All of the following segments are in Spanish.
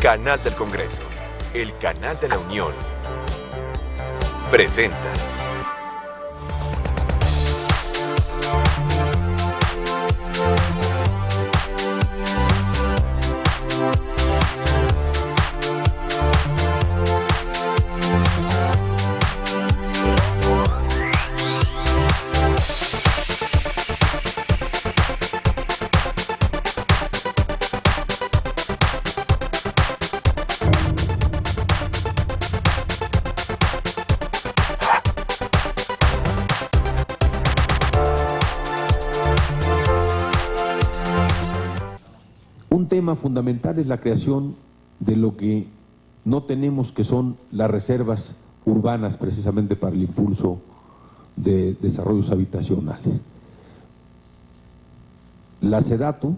Canal del Congreso, el canal de la Unión, presenta. Un tema fundamental es la creación de lo que no tenemos, que son las reservas urbanas, precisamente para el impulso de desarrollos habitacionales. La SEDATU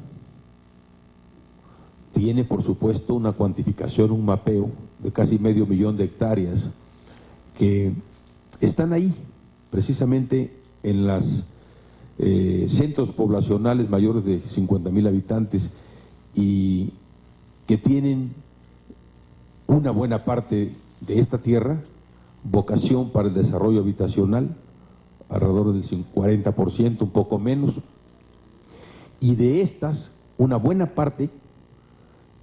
tiene, por supuesto, una cuantificación, un mapeo de casi 500,000 de hectáreas que están ahí, precisamente en los centros poblacionales mayores de 50,000 habitantes, y que tienen una buena parte de esta tierra vocación para el desarrollo habitacional, alrededor del 40%, un poco menos, y de estas una buena parte,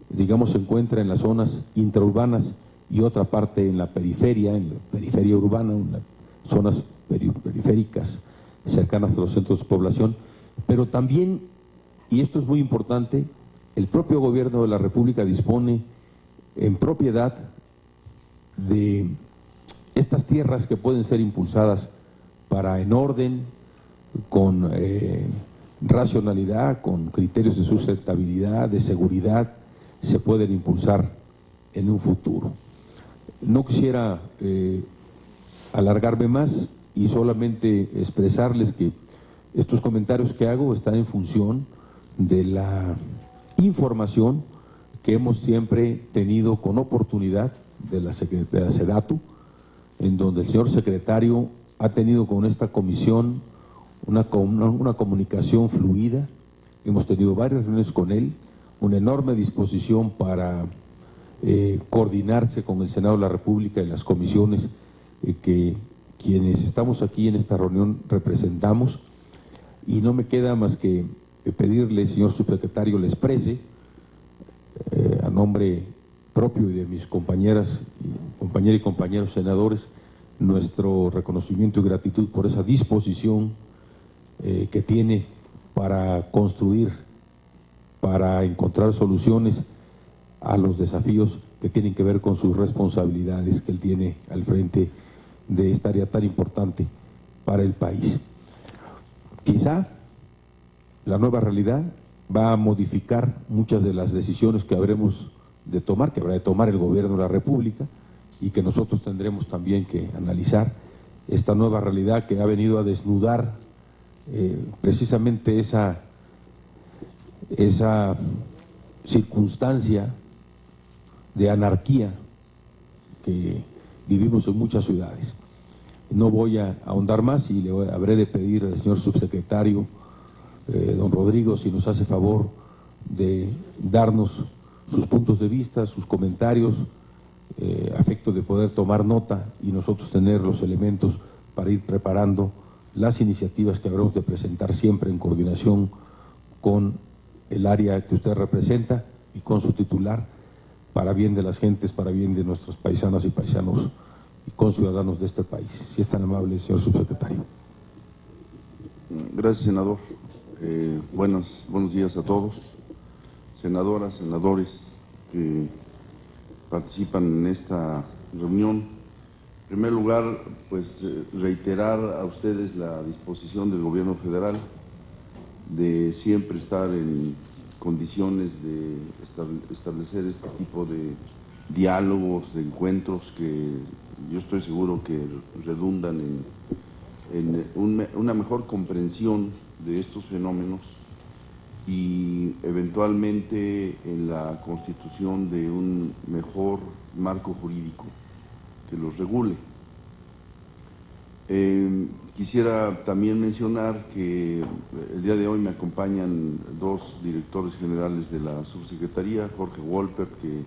digamos, se encuentra en las zonas intraurbanas y otra parte en la periferia urbana, en las zonas periféricas cercanas a los centros de población, pero también, y esto es muy importante, el propio gobierno de la República dispone en propiedad de estas tierras que pueden ser impulsadas para, en orden, con racionalidad, con criterios de sustentabilidad, de seguridad, se pueden impulsar en un futuro. No quisiera alargarme más y solamente expresarles que estos comentarios que hago están en función de la información que hemos siempre tenido con oportunidad de la SEDATU, en donde el señor secretario ha tenido con esta comisión una comunicación fluida. Hemos tenido varias reuniones con él, una enorme disposición para coordinarse con el Senado de la República y las comisiones que quienes estamos aquí en esta reunión representamos, y no me queda más que pedirle, señor subsecretario, le exprese a nombre propio y de mis compañeras y compañeros senadores nuestro reconocimiento y gratitud por esa disposición que tiene para construir, para encontrar soluciones a los desafíos que tienen que ver con sus responsabilidades que él tiene al frente de esta área tan importante para el país. Quizá la nueva realidad va a modificar muchas de las decisiones que habremos de tomar, que habrá de tomar el gobierno de la República, y que nosotros tendremos también que analizar esta nueva realidad que ha venido a desnudar precisamente esa circunstancia de anarquía que vivimos en muchas ciudades. No voy a ahondar más y le habré de pedir al señor subsecretario, don Rodrigo, si nos hace favor de darnos sus puntos de vista, sus comentarios, a efecto de poder tomar nota y nosotros tener los elementos para ir preparando las iniciativas que habremos de presentar siempre en coordinación con el área que usted representa y con su titular, para bien de las gentes, para bien de nuestros paisanas y paisanos y conciudadanos de este país. Si es tan amable, señor subsecretario. Gracias, senador. Buenos días a todos, senadoras, senadores que participan en esta reunión. En primer lugar, pues reiterar a ustedes la disposición del gobierno federal de siempre estar en condiciones de establecer este tipo de diálogos, de encuentros que yo estoy seguro que redundan en una mejor comprensión de estos fenómenos y eventualmente en la constitución de un mejor marco jurídico que los regule. Quisiera también mencionar que el día de hoy me acompañan dos directores generales de la subsecretaría, Jorge Wolper, que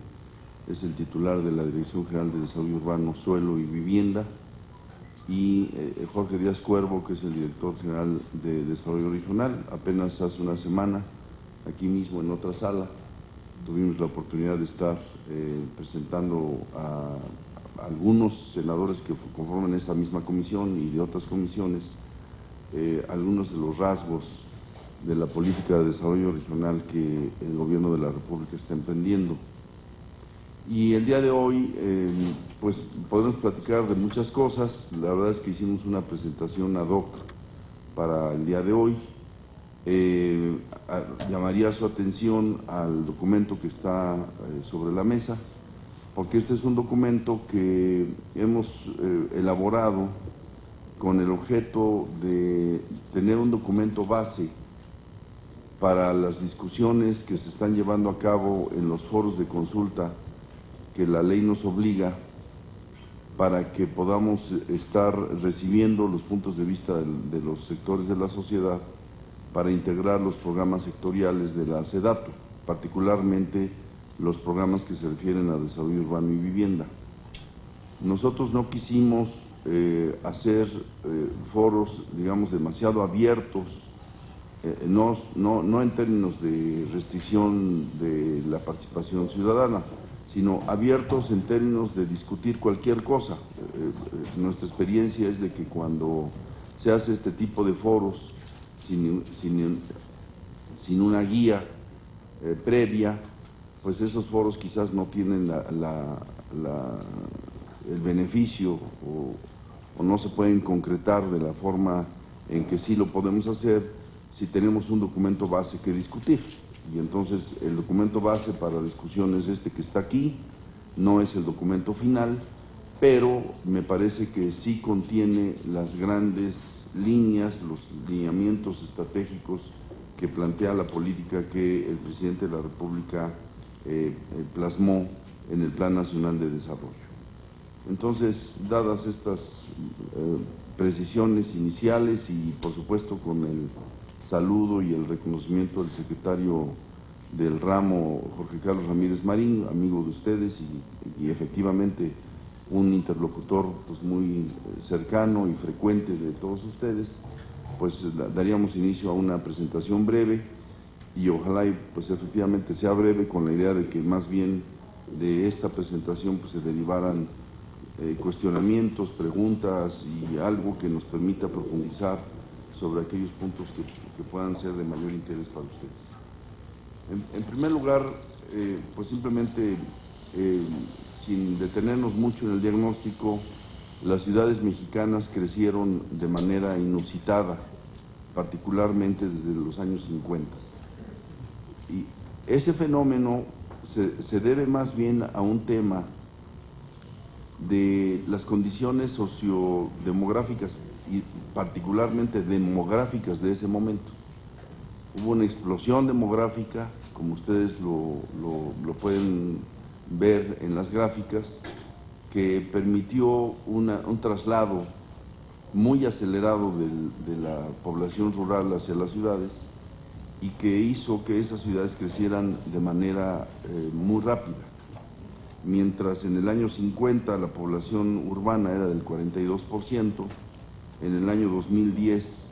es el titular de la Dirección General de Desarrollo Urbano, Suelo y Vivienda, y Jorge Díaz Cuervo, que es el director general de Desarrollo Regional. Apenas hace una semana, aquí mismo en otra sala, tuvimos la oportunidad de estar presentando a algunos senadores que conforman esta misma comisión y de otras comisiones, algunos de los rasgos de la política de desarrollo regional que el gobierno de la República está emprendiendo. Y el día de hoy, pues podemos platicar de muchas cosas. La verdad es que hicimos una presentación ad hoc para el día de hoy. Llamaría su atención al documento que está sobre la mesa, porque este es un documento que hemos elaborado con el objeto de tener un documento base para las discusiones que se están llevando a cabo en los foros de consulta que la ley nos obliga, para que podamos estar recibiendo los puntos de vista de los sectores de la sociedad para integrar los programas sectoriales de la SEDATU, particularmente los programas que se refieren a desarrollo urbano y vivienda. Nosotros no quisimos hacer foros, digamos, demasiado abiertos, no en términos de restricción de la participación ciudadana, sino abiertos en términos de discutir cualquier cosa. Nuestra experiencia es de que cuando se hace este tipo de foros sin una guía previa, pues esos foros quizás no tienen el beneficio o no se pueden concretar de la forma en que sí lo podemos hacer si tenemos un documento base que discutir. Y entonces el documento base para discusión es este que está aquí, no es el documento final, pero me parece que sí contiene las grandes líneas, los lineamientos estratégicos que plantea la política que el presidente de la República plasmó en el Plan Nacional de Desarrollo. Entonces, dadas estas precisiones iniciales y por supuesto con el saludo y el reconocimiento del secretario del ramo, Jorge Carlos Ramírez Marín, amigo de ustedes y efectivamente un interlocutor pues muy cercano y frecuente de todos ustedes, pues daríamos inicio a una presentación breve y ojalá pues efectivamente sea breve, con la idea de que más bien de esta presentación pues se derivaran cuestionamientos, preguntas y algo que nos permita profundizar sobre aquellos puntos que puedan ser de mayor interés para ustedes. En primer lugar, pues simplemente, sin detenernos mucho en el diagnóstico, las ciudades mexicanas crecieron de manera inusitada, particularmente desde los años 50. Y ese fenómeno se debe más bien a un tema de las condiciones sociodemográficas y particularmente demográficas de ese momento. Hubo una explosión demográfica, como ustedes lo pueden ver en las gráficas, que permitió un traslado muy acelerado de la población rural hacia las ciudades y que hizo que esas ciudades crecieran de manera muy rápida. Mientras en el año 50 la población urbana era del 42%, en el año 2010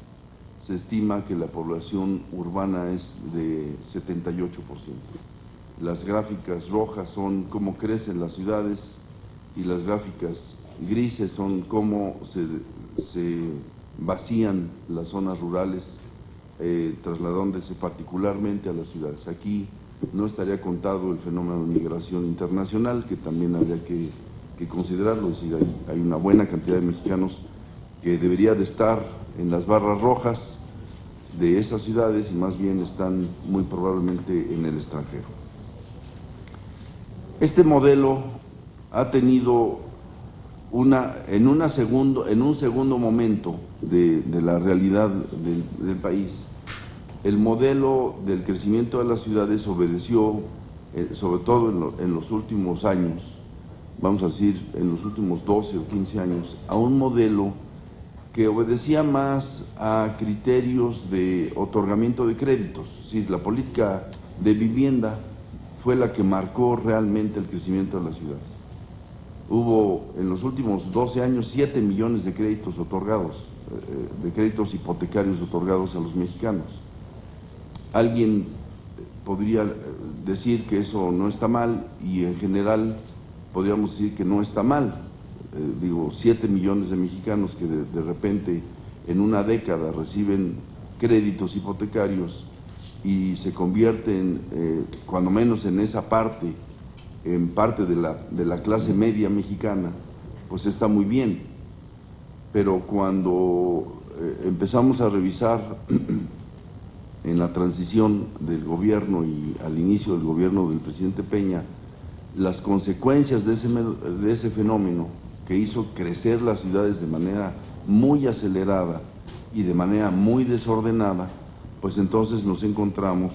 se estima que la población urbana es de 78%. Las gráficas rojas son cómo crecen las ciudades y las gráficas grises son cómo se vacían las zonas rurales, trasladándose particularmente a las ciudades. Aquí no estaría contado el fenómeno de migración internacional, que también habría que considerarlo, es decir, hay una buena cantidad de mexicanos que debería de estar en las barras rojas de esas ciudades y más bien están muy probablemente en el extranjero. Este modelo ha tenido en un segundo momento de la realidad del país. El modelo del crecimiento de las ciudades obedeció, sobre todo en los últimos años, vamos a decir en los últimos 12 o 15 años, a un modelo que obedecía más a criterios de otorgamiento de créditos. Es decir, la política de vivienda fue la que marcó realmente el crecimiento de las ciudades. Hubo en los últimos 12 años 7 millones de créditos otorgados, de créditos hipotecarios otorgados a los mexicanos. Alguien podría decir que eso no está mal y en general podríamos decir que no está mal. 7 millones de mexicanos que de repente en una década reciben créditos hipotecarios y se convierten, cuando menos en esa parte, en parte de la clase media mexicana, pues está muy bien. Pero cuando empezamos a revisar en la transición del gobierno y al inicio del gobierno del presidente Peña, las consecuencias de ese fenómeno que hizo crecer las ciudades de manera muy acelerada y de manera muy desordenada, pues entonces nos encontramos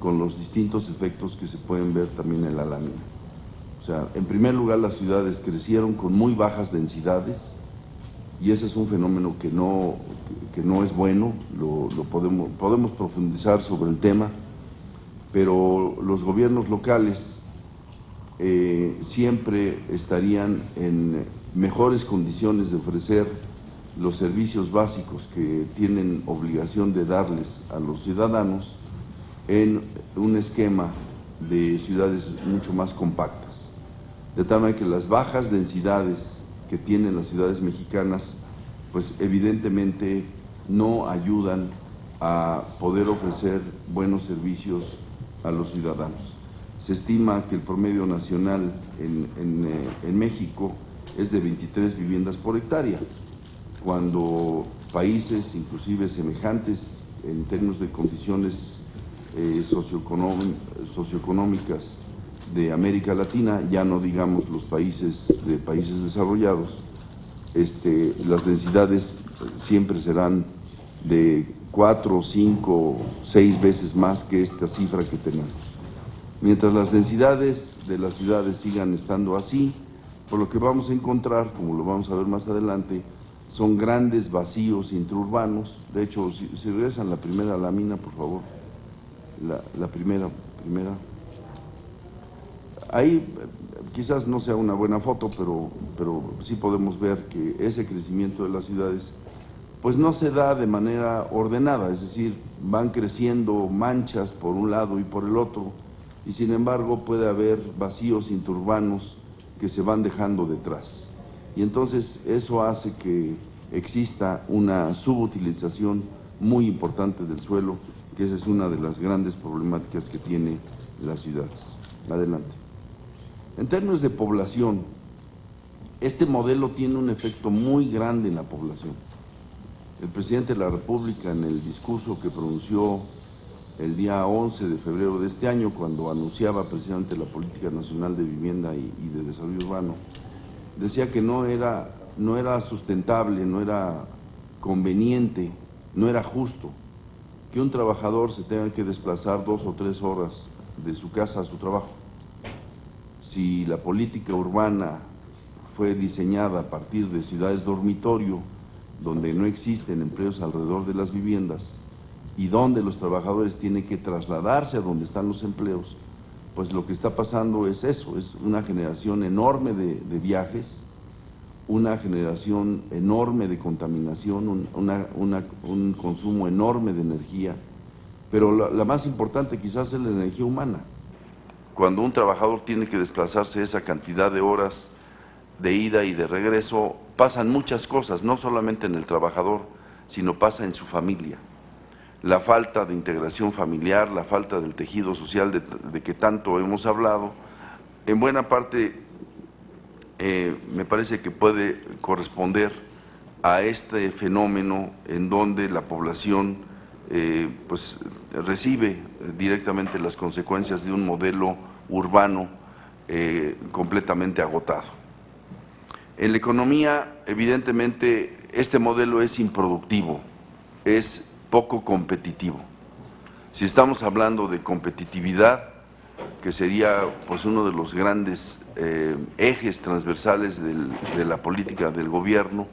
con los distintos efectos que se pueden ver también en la lámina. O sea, en primer lugar, las ciudades crecieron con muy bajas densidades y ese es un fenómeno que no es bueno, podemos profundizar sobre el tema, pero los gobiernos locales siempre estarían en mejores condiciones de ofrecer los servicios básicos que tienen obligación de darles a los ciudadanos en un esquema de ciudades mucho más compactas. De tal manera que las bajas densidades que tienen las ciudades mexicanas, pues evidentemente no ayudan a poder ofrecer buenos servicios a los ciudadanos. Se estima que el promedio nacional en México es de 23 viviendas por hectárea, cuando países inclusive semejantes en términos de condiciones socioeconómicas de América Latina, ya no digamos los países desarrollados, las densidades siempre serán de 4, 5, 6 veces más que esta cifra que tenemos. Mientras las densidades de las ciudades sigan estando así, por lo que vamos a encontrar, como lo vamos a ver más adelante, son grandes vacíos intraurbanos. De hecho, si regresan la primera lámina, por favor, la primera. Ahí quizás no sea una buena foto, pero sí podemos ver que ese crecimiento de las ciudades pues no se da de manera ordenada, es decir, van creciendo manchas por un lado y por el otro, y sin embargo puede haber vacíos intraurbanos que se van dejando detrás. Y entonces eso hace que exista una subutilización muy importante del suelo, que esa es una de las grandes problemáticas que tiene las ciudades. Adelante. En términos de población, este modelo tiene un efecto muy grande en la población. El presidente de la República, en el discurso que pronunció el día 11 de febrero de este año, cuando anunciaba precisamente la Política Nacional de Vivienda y de Desarrollo Urbano, decía que no era sustentable, no era conveniente, no era justo que un trabajador se tenga que desplazar 2 o 3 horas de su casa a su trabajo. Si la política urbana fue diseñada a partir de ciudades dormitorio, donde no existen empleos alrededor de las viviendas y donde los trabajadores tienen que trasladarse a donde están los empleos, pues lo que está pasando es eso, es una generación enorme de viajes, una generación enorme de contaminación, un consumo enorme de energía, pero la más importante quizás es la energía humana. Cuando un trabajador tiene que desplazarse esa cantidad de horas de ida y de regreso, pasan muchas cosas, no solamente en el trabajador, sino pasa en su familia. La falta de integración familiar, la falta del tejido social de que tanto hemos hablado, en buena parte me parece que puede corresponder a este fenómeno en donde la población pues recibe directamente las consecuencias de un modelo urbano completamente agotado. En la economía, evidentemente, este modelo es improductivo, es poco competitivo. Si estamos hablando de competitividad, que sería pues uno de los grandes ejes transversales de la política del gobierno,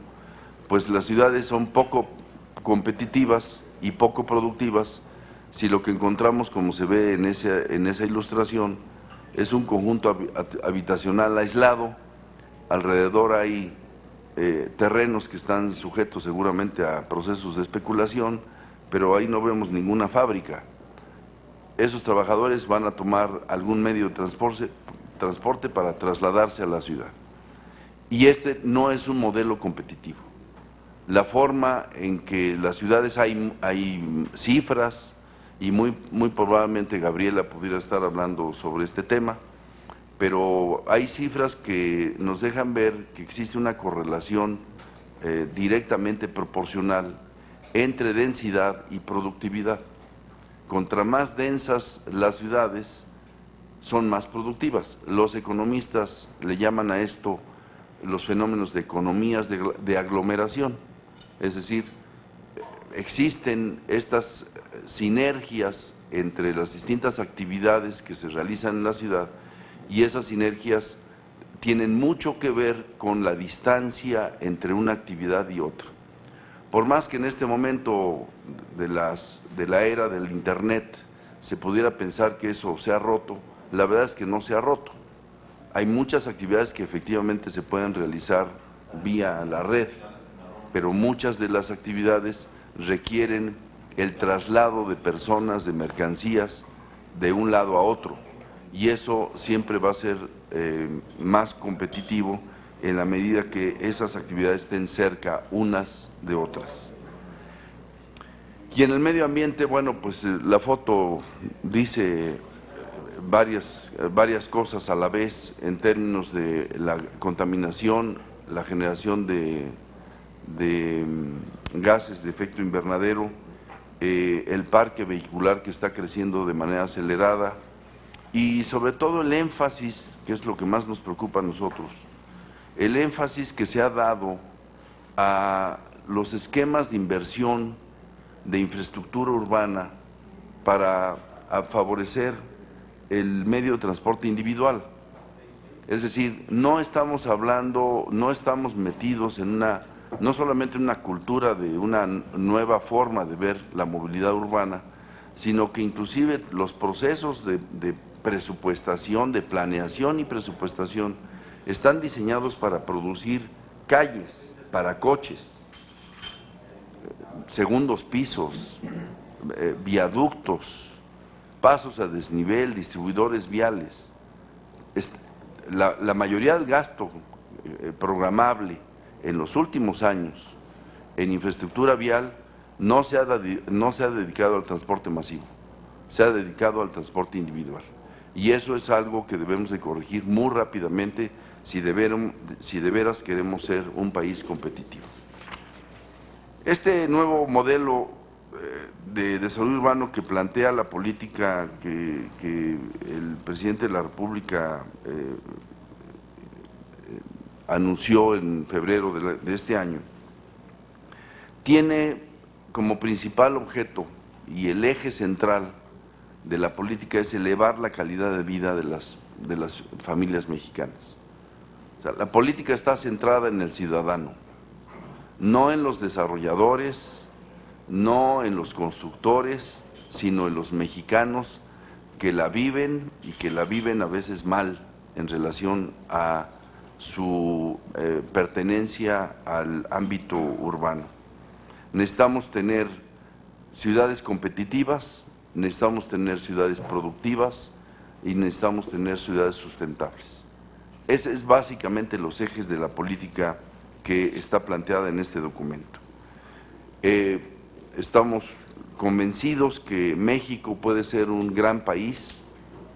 pues las ciudades son poco competitivas y poco productivas si lo que encontramos, como se ve en esa ilustración, es un conjunto habitacional aislado, alrededor hay terrenos que están sujetos seguramente a procesos de especulación, pero ahí no vemos ninguna fábrica. Esos trabajadores van a tomar algún medio de transporte para trasladarse a la ciudad. Y este no es un modelo competitivo. La forma en que las ciudades hay cifras, y muy probablemente Gabriela pudiera estar hablando sobre este tema, pero hay cifras que nos dejan ver que existe una correlación directamente proporcional entre densidad y productividad. Contra más densas las ciudades, son más productivas. Los economistas le llaman a esto los fenómenos de economías de aglomeración, es decir, existen estas sinergias entre las distintas actividades que se realizan en la ciudad, y esas sinergias tienen mucho que ver con la distancia entre una actividad y otra. Por más que en este momento de la era del Internet se pudiera pensar que eso se ha roto, la verdad es que no se ha roto. Hay muchas actividades que efectivamente se pueden realizar vía la red, pero muchas de las actividades requieren el traslado de personas, de mercancías, de un lado a otro, y eso siempre va a ser más competitivo en la medida que esas actividades estén cerca unas de otras. Y en el medio ambiente, bueno, pues la foto dice varias cosas a la vez en términos de la contaminación, la generación de gases de efecto invernadero, el parque vehicular que está creciendo de manera acelerada y sobre todo el énfasis, que es lo que más nos preocupa a nosotros, el énfasis que se ha dado a los esquemas de inversión de infraestructura urbana para favorecer el medio de transporte individual. Es decir, no estamos metidos en no solamente en una cultura de una nueva forma de ver la movilidad urbana, sino que inclusive los procesos de presupuestación, de planeación y presupuestación están diseñados para producir calles para coches, segundos pisos, viaductos, pasos a desnivel, distribuidores viales. La mayoría del gasto programable en los últimos años en infraestructura vial no se ha dedicado al transporte masivo, se ha dedicado al transporte individual. Y eso es algo que debemos de corregir muy rápidamente si de veras queremos ser un país competitivo. Este nuevo modelo de desarrollo urbano que plantea la política que el presidente de la República anunció en febrero de este año, tiene como principal objeto y el eje central de la política es elevar la calidad de vida de las familias mexicanas. O sea, la política está centrada en el ciudadano, no en los desarrolladores, no en los constructores, sino en los mexicanos que la viven y que la viven a veces mal en relación a su pertenencia al ámbito urbano. Necesitamos tener ciudades competitivas, necesitamos tener ciudades productivas y necesitamos tener ciudades sustentables. Ese es básicamente los ejes de la política que está planteada en este documento. Estamos convencidos que México puede ser un gran país,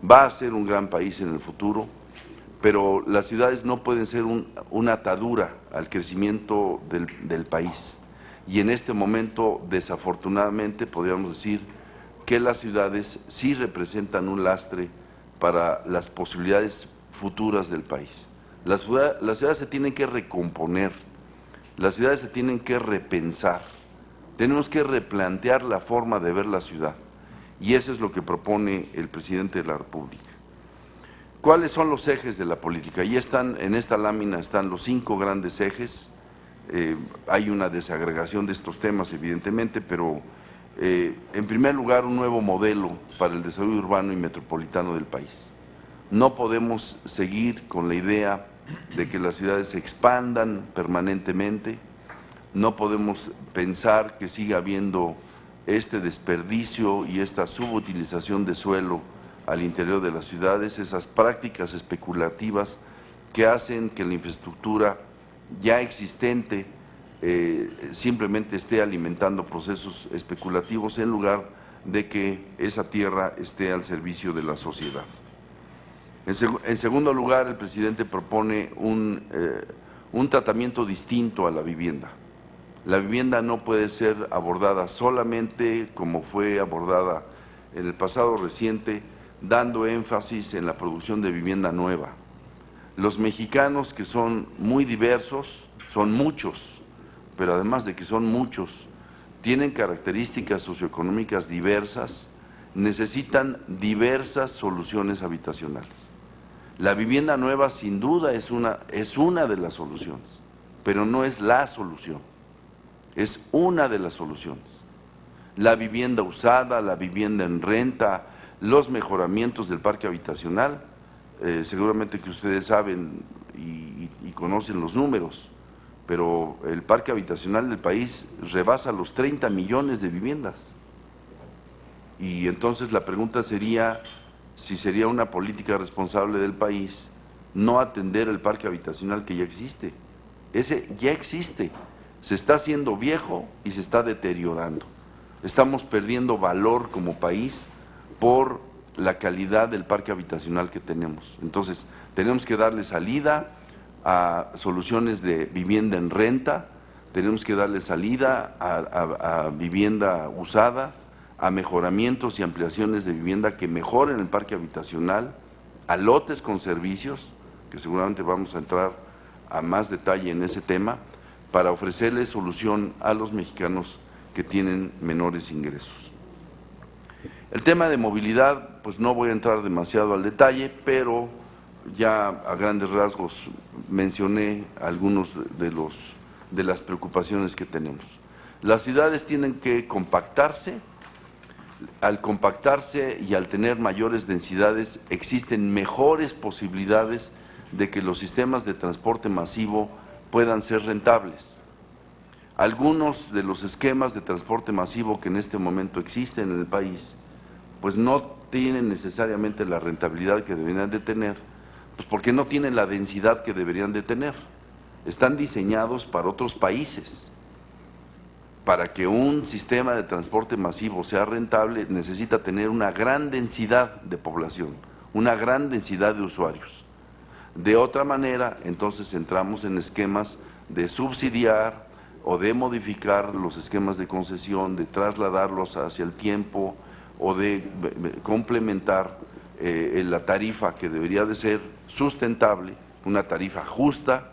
va a ser un gran país en el futuro, pero las ciudades no pueden ser una atadura al crecimiento del país. Y en este momento, desafortunadamente, podríamos decir que las ciudades sí representan un lastre para las posibilidades futuras del país. Las ciudades se tienen que recomponer, las ciudades se tienen que repensar, tenemos que replantear la forma de ver la ciudad, y eso es lo que propone el presidente de la República. ¿Cuáles son los ejes de la política? Ahí están, en esta lámina están los 5 grandes ejes. Hay una desagregación de estos temas, evidentemente, pero en primer lugar, un nuevo modelo para el desarrollo urbano y metropolitano del país. No podemos seguir con la idea de que las ciudades se expandan permanentemente, no podemos pensar que siga habiendo este desperdicio y esta subutilización de suelo al interior de las ciudades, esas prácticas especulativas que hacen que la infraestructura ya existente simplemente esté alimentando procesos especulativos en lugar de que esa tierra esté al servicio de la sociedad. En segundo lugar, el presidente propone un tratamiento distinto a la vivienda. La vivienda no puede ser abordada solamente como fue abordada en el pasado reciente, dando énfasis en la producción de vivienda nueva. Los mexicanos, que son muy diversos, son muchos, pero además de que son muchos, tienen características socioeconómicas diversas, necesitan diversas soluciones habitacionales. La vivienda nueva sin duda es una de las soluciones, pero no es la solución, es una de las soluciones. La vivienda usada, la vivienda en renta, los mejoramientos del parque habitacional, seguramente que ustedes saben y conocen los números, pero el parque habitacional del país rebasa los 30 millones de viviendas. Y entonces la pregunta sería si sería una política responsable del país no atender el parque habitacional que ya existe. Ese ya existe, se está haciendo viejo y se está deteriorando. Estamos perdiendo valor como país por la calidad del parque habitacional que tenemos. Entonces, tenemos que darle salida a soluciones de vivienda en renta, tenemos que darle salida a vivienda usada, a mejoramientos y ampliaciones de vivienda que mejoren el parque habitacional, a lotes con servicios, que seguramente vamos a entrar a más detalle en ese tema, para ofrecerles solución a los mexicanos que tienen menores ingresos. El tema de movilidad, pues no voy a entrar demasiado al detalle, pero ya a grandes rasgos mencioné algunos de las preocupaciones que tenemos. Las ciudades tienen que compactarse. Al compactarse y al tener mayores densidades, existen mejores posibilidades de que los sistemas de transporte masivo puedan ser rentables. Algunos de los esquemas de transporte masivo que en este momento existen en el país, pues no tienen necesariamente la rentabilidad que deberían de tener, pues porque no tienen la densidad que deberían de tener. Están diseñados para otros países. Para que un sistema de transporte masivo sea rentable, necesita tener una gran densidad de población, una gran densidad de usuarios. De otra manera, entonces entramos en esquemas de subsidiar o de modificar los esquemas de concesión, de trasladarlos hacia el tiempo o de complementar la tarifa que debería de ser sustentable, una tarifa justa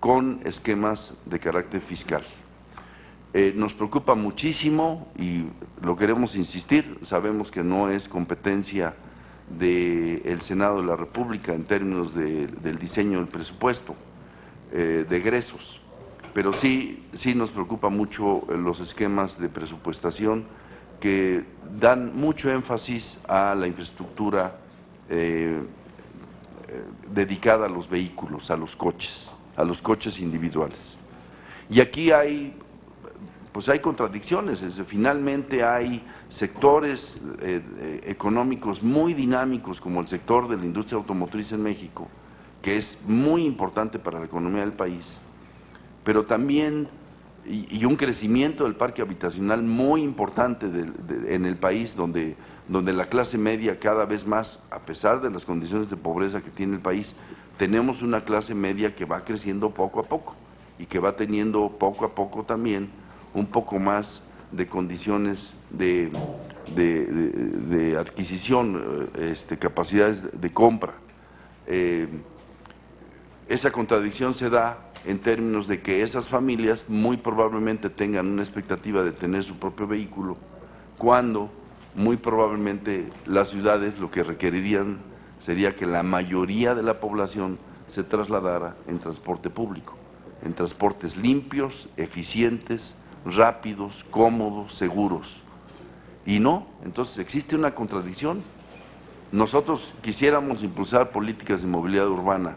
con esquemas de carácter fiscal. Nos preocupa muchísimo y lo queremos insistir, sabemos que no es competencia del Senado de la República en términos del diseño del presupuesto de egresos, pero sí nos preocupa mucho los esquemas de presupuestación que dan mucho énfasis a la infraestructura dedicada a los vehículos, a los coches individuales. Y aquí hay contradicciones, finalmente hay sectores económicos muy dinámicos como el sector de la industria automotriz en México, que es muy importante para la economía del país, pero también y un crecimiento del parque habitacional muy importante en el país, donde la clase media cada vez más, a pesar de las condiciones de pobreza que tiene el país, tenemos una clase media que va creciendo poco a poco y que va teniendo poco a poco también un poco más de condiciones de adquisición, capacidades de compra. Esa contradicción se da en términos de que esas familias muy probablemente tengan una expectativa de tener su propio vehículo, cuando muy probablemente las ciudades lo que requerirían sería que la mayoría de la población se trasladara en transporte público, en transportes limpios, eficientes, rápidos, cómodos, seguros. Y no, entonces existe una contradicción. Nosotros quisiéramos impulsar políticas de movilidad urbana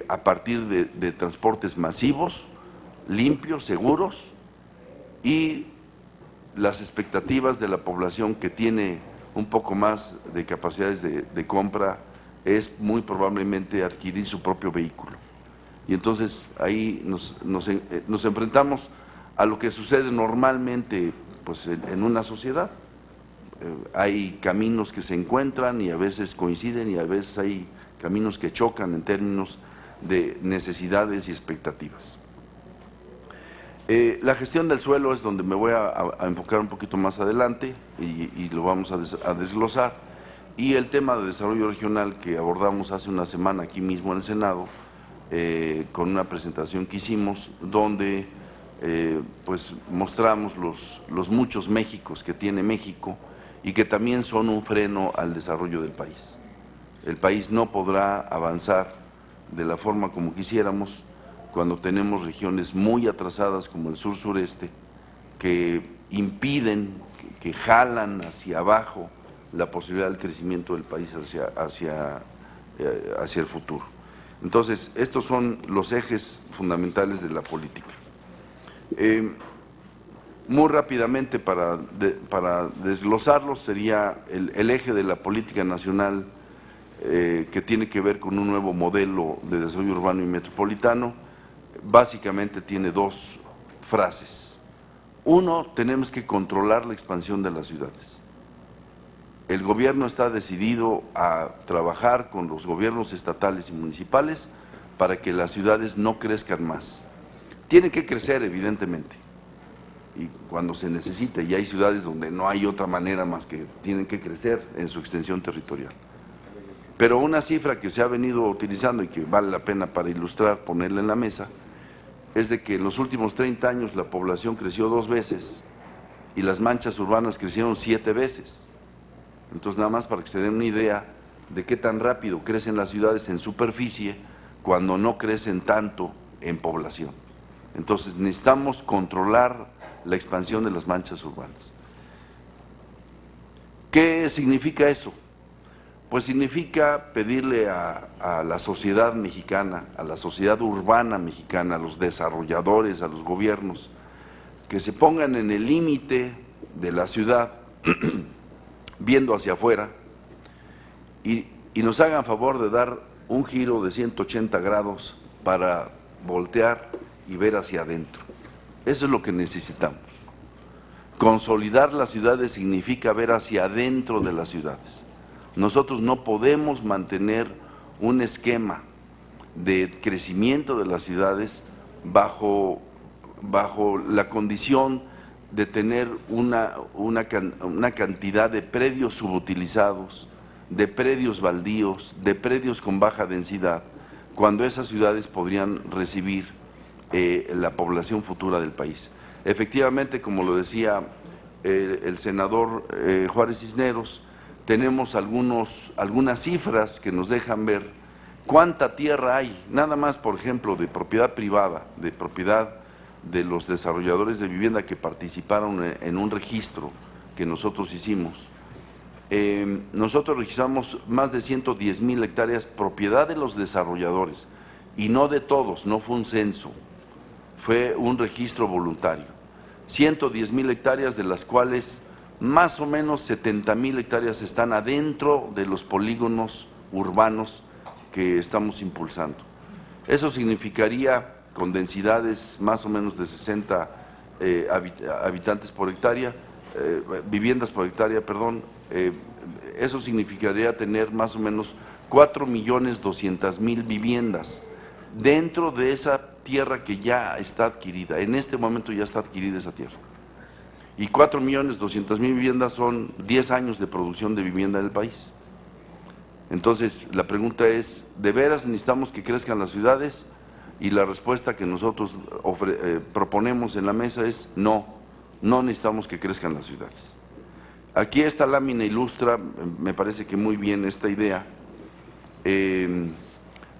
a partir de transportes masivos, limpios, seguros, y las expectativas de la población que tiene un poco más de capacidades de compra es muy probablemente adquirir su propio vehículo. Y entonces ahí nos enfrentamos a lo que sucede normalmente pues, en una sociedad. Hay caminos que se encuentran y a veces coinciden y a veces hay caminos que chocan en términos de necesidades y expectativas. La gestión del suelo es donde me voy a enfocar un poquito más adelante y lo vamos a desglosar. Y el tema de desarrollo regional que abordamos hace una semana aquí mismo en el Senado, con una presentación que hicimos, donde pues mostramos los muchos Méxicos que tiene México y que también son un freno al desarrollo del país. El país no podrá avanzar de la forma como quisiéramos cuando tenemos regiones muy atrasadas como el sur-sureste que impiden, que jalan hacia abajo la posibilidad del crecimiento del país hacia el futuro. Entonces, estos son los ejes fundamentales de la política. Muy rápidamente, para desglosarlos, sería el eje de la política nacional que tiene que ver con un nuevo modelo de desarrollo urbano y metropolitano. Básicamente tiene dos frases. Uno, tenemos que controlar la expansión de las ciudades. El gobierno está decidido a trabajar con los gobiernos estatales y municipales para que las ciudades no crezcan más. Tienen que crecer, evidentemente, y cuando se necesite, y hay ciudades donde no hay otra manera más que tienen que crecer en su extensión territorial. Pero una cifra que se ha venido utilizando y que vale la pena para ilustrar, ponerla en la mesa, es de que en los últimos 30 años la población creció 2 veces y las manchas urbanas crecieron 7 veces. Entonces, nada más para que se den una idea de qué tan rápido crecen las ciudades en superficie cuando no crecen tanto en población. Entonces, necesitamos controlar la expansión de las manchas urbanas. ¿Qué significa eso? Pues significa pedirle a la sociedad mexicana, a la sociedad urbana mexicana, a los desarrolladores, a los gobiernos, que se pongan en el límite de la ciudad, viendo hacia afuera, y nos hagan favor de dar un giro de 180 grados para voltear y ver hacia adentro. Eso es lo que necesitamos. Consolidar las ciudades significa ver hacia adentro de las ciudades. Nosotros no podemos mantener un esquema de crecimiento de las ciudades bajo la condición de tener una cantidad de predios subutilizados, de predios baldíos, de predios con baja densidad, cuando esas ciudades podrían recibir la población futura del país. Efectivamente, como lo decía el senador Juárez Cisneros, tenemos algunas cifras que nos dejan ver cuánta tierra hay, nada más, por ejemplo, de propiedad privada, de propiedad de los desarrolladores de vivienda que participaron en un registro que nosotros hicimos. Nosotros registramos más de 110,000 hectáreas propiedad de los desarrolladores, y no de todos, no fue un censo, fue un registro voluntario. 110,000 hectáreas, de las cuales más o menos 70,000 hectáreas están adentro de los polígonos urbanos que estamos impulsando. Eso significaría, con densidades más o menos de 60 habitantes por hectárea, viviendas por hectárea, perdón, eso significaría tener más o menos 4,200,000 viviendas dentro de esa tierra que ya está adquirida. En este momento ya está adquirida esa tierra. Y 4,200,000 viviendas son 10 años de producción de vivienda en el país. Entonces, la pregunta es, ¿de veras necesitamos que crezcan las ciudades? Y la respuesta que nosotros proponemos en la mesa es no, no necesitamos que crezcan las ciudades. Aquí esta lámina ilustra, me parece que muy bien esta idea.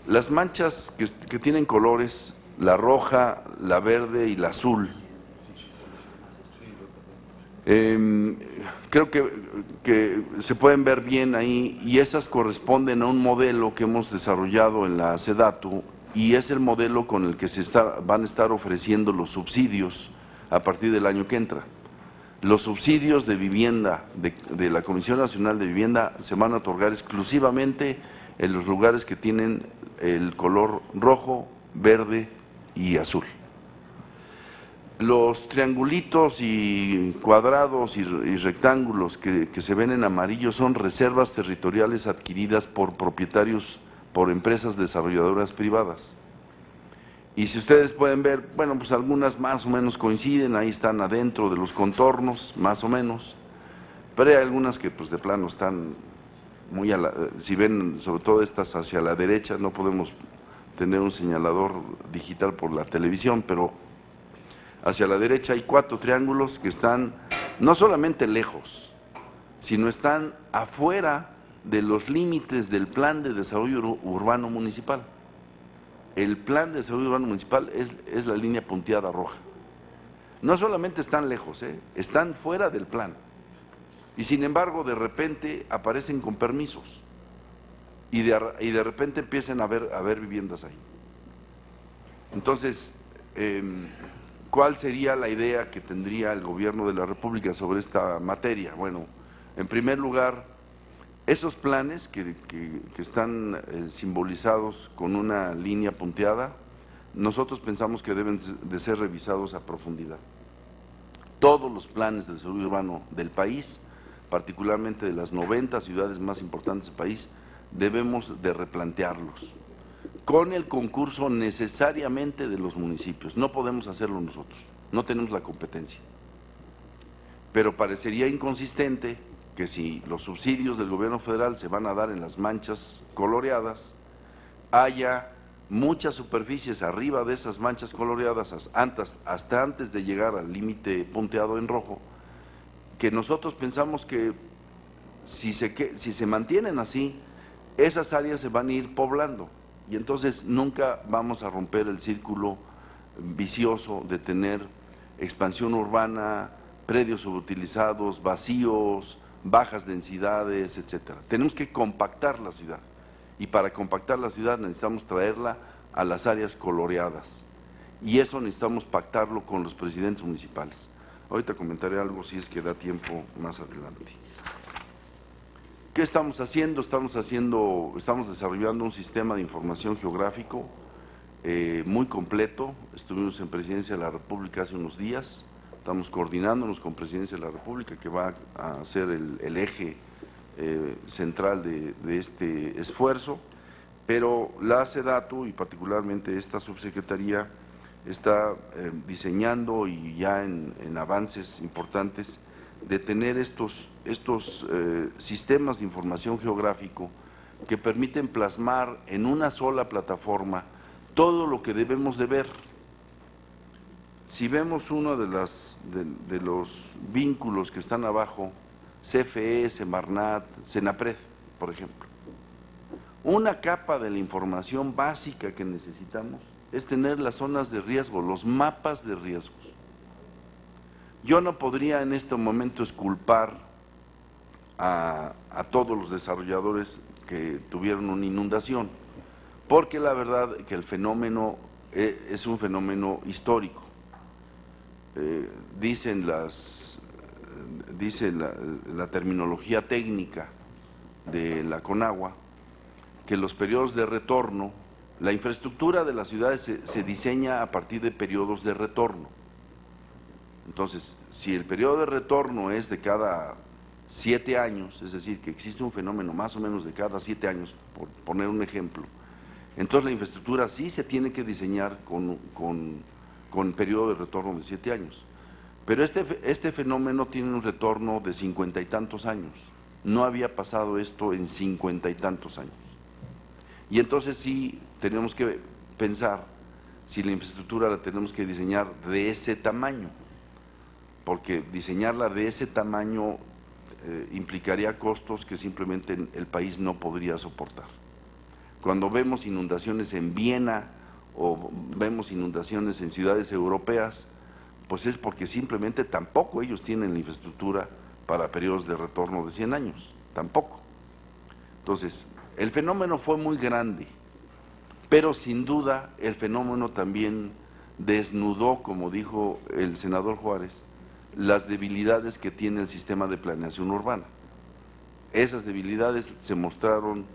Las manchas que tienen colores, la roja, la verde y la azul, Creo que se pueden ver bien ahí y esas corresponden a un modelo que hemos desarrollado en la SEDATU y es el modelo con el que van a estar ofreciendo los subsidios a partir del año que entra. Los subsidios de vivienda de la Comisión Nacional de Vivienda se van a otorgar exclusivamente en los lugares que tienen el color rojo, verde y azul. Los triangulitos y cuadrados y rectángulos que se ven en amarillo son reservas territoriales adquiridas por propietarios, por empresas desarrolladoras privadas. Y si ustedes pueden ver, bueno, pues algunas más o menos coinciden, ahí están adentro de los contornos, más o menos, pero hay algunas que pues de plano están muy si ven sobre todo estas hacia la derecha, no podemos tener un señalador digital por la televisión, pero hacia la derecha hay 4 triángulos que están no solamente lejos, sino están afuera de los límites del Plan de Desarrollo Urbano Municipal. El Plan de Desarrollo Urbano Municipal es la línea punteada roja. No solamente están lejos, están fuera del plan. Y sin embargo, de repente aparecen con permisos y de repente empiezan a haber viviendas ahí. Entonces, ¿cuál sería la idea que tendría el gobierno de la República sobre esta materia? Bueno, en primer lugar, esos planes que están simbolizados con una línea punteada, nosotros pensamos que deben de ser revisados a profundidad. Todos los planes de desarrollo urbano del país, particularmente de las 90 ciudades más importantes del país, debemos de replantearlos, con el concurso necesariamente de los municipios. No podemos hacerlo nosotros, no tenemos la competencia. Pero parecería inconsistente que si los subsidios del gobierno federal se van a dar en las manchas coloreadas, haya muchas superficies arriba de esas manchas coloreadas, hasta antes de llegar al límite punteado en rojo, que nosotros pensamos que si se mantienen así, esas áreas se van a ir poblando y entonces nunca vamos a romper el círculo vicioso de tener expansión urbana, predios subutilizados, vacíos, bajas densidades, etcétera. Tenemos que compactar la ciudad y para compactar la ciudad necesitamos traerla a las áreas coloreadas y eso necesitamos pactarlo con los presidentes municipales. Ahorita comentaré algo si es que da tiempo más adelante. ¿Qué estamos haciendo? Estamos desarrollando un sistema de información geográfico muy completo. Estuvimos en Presidencia de la República hace unos días, estamos coordinándonos con Presidencia de la República, que va a ser el eje central de este esfuerzo, pero la SEDATU y particularmente esta subsecretaría está diseñando y ya en avances importantes de tener estos sistemas de información geográfico que permiten plasmar en una sola plataforma todo lo que debemos de ver. Si vemos uno de los vínculos que están abajo, CFE, Semarnat, Senapred, por ejemplo, una capa de la información básica que necesitamos es tener las zonas de riesgo, los mapas de riesgos. Yo no podría en este momento exculpar a todos los desarrolladores que tuvieron una inundación, porque la verdad que el fenómeno es un fenómeno histórico. Dice la terminología técnica de la CONAGUA que los periodos de retorno, la infraestructura de las ciudades se diseña a partir de periodos de retorno. Entonces, si el periodo de retorno es de cada 7 años, es decir, que existe un fenómeno más o menos de cada 7 años, por poner un ejemplo, entonces la infraestructura sí se tiene que diseñar con periodo de retorno de 7 años. Pero este fenómeno tiene un retorno de 50 y tantos años. No había pasado esto en 50 y tantos años. Y entonces sí tenemos que pensar si la infraestructura la tenemos que diseñar de ese tamaño, porque diseñarla de ese tamaño implicaría costos que simplemente el país no podría soportar. Cuando vemos inundaciones en Viena o vemos inundaciones en ciudades europeas, pues es porque simplemente tampoco ellos tienen la infraestructura para periodos de retorno de 100 años, tampoco. Entonces, el fenómeno fue muy grande, pero sin duda el fenómeno también desnudó, como dijo el senador Juárez, las debilidades que tiene el sistema de planeación urbana. Esas debilidades se mostraron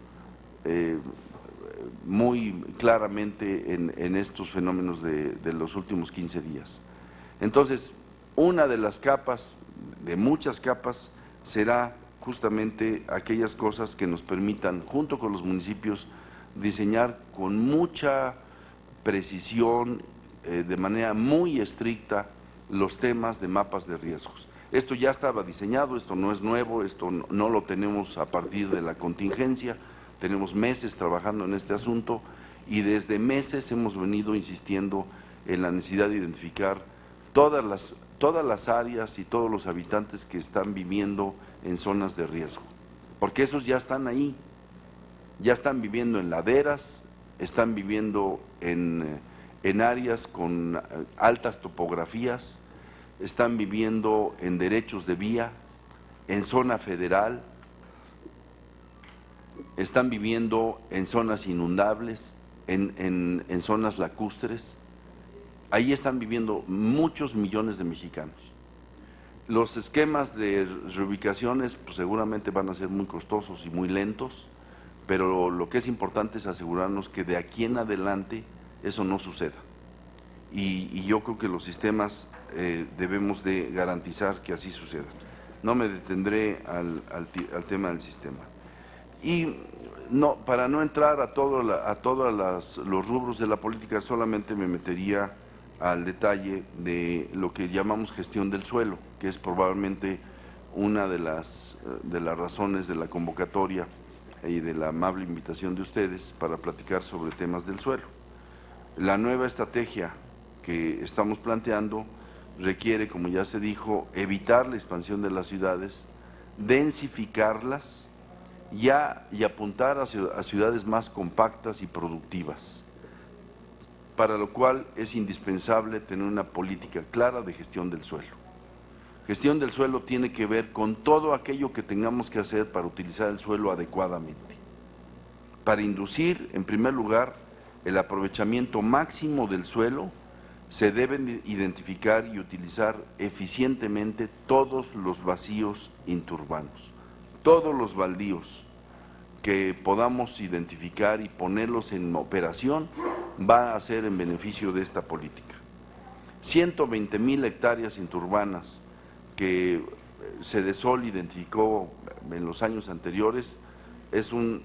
muy claramente en estos fenómenos de los últimos 15 días. Entonces, una de las capas, de muchas capas, será justamente aquellas cosas que nos permitan, junto con los municipios, diseñar con mucha precisión, de manera muy estricta, los temas de mapas de riesgos. Esto ya estaba diseñado, esto no es nuevo, esto no lo tenemos a partir de la contingencia, tenemos meses trabajando en este asunto y desde meses hemos venido insistiendo en la necesidad de identificar todas las áreas y todos los habitantes que están viviendo en zonas de riesgo, porque esos ya están ahí, ya están viviendo en laderas, están viviendo en áreas con altas topografías, están viviendo en derechos de vía, en zona federal, están viviendo en zonas inundables, en zonas lacustres. Ahí están viviendo muchos millones de mexicanos. Los esquemas de reubicaciones pues, seguramente van a ser muy costosos y muy lentos, pero lo que es importante es asegurarnos que de aquí en adelante eso no suceda. Y yo creo que los sistemas debemos de garantizar que así suceda. No me detendré al tema del sistema. Y no, para no entrar a todos los rubros de la política, solamente me metería al detalle de lo que llamamos gestión del suelo, que es probablemente una de las razones de la convocatoria y de la amable invitación de ustedes para platicar sobre temas del suelo. La nueva estrategia que estamos planteando requiere, como ya se dijo, evitar la expansión de las ciudades, densificarlas y apuntar a ciudades más compactas y productivas, para lo cual es indispensable tener una política clara de gestión del suelo. Gestión del suelo tiene que ver con todo aquello que tengamos que hacer para utilizar el suelo adecuadamente, para inducir, en primer lugar, el aprovechamiento máximo del suelo. Se deben identificar y utilizar eficientemente todos los vacíos interurbanos, todos los baldíos que podamos identificar y ponerlos en operación va a ser en beneficio de esta política. 120,000 hectáreas interurbanas que Sedesol identificó en los años anteriores es un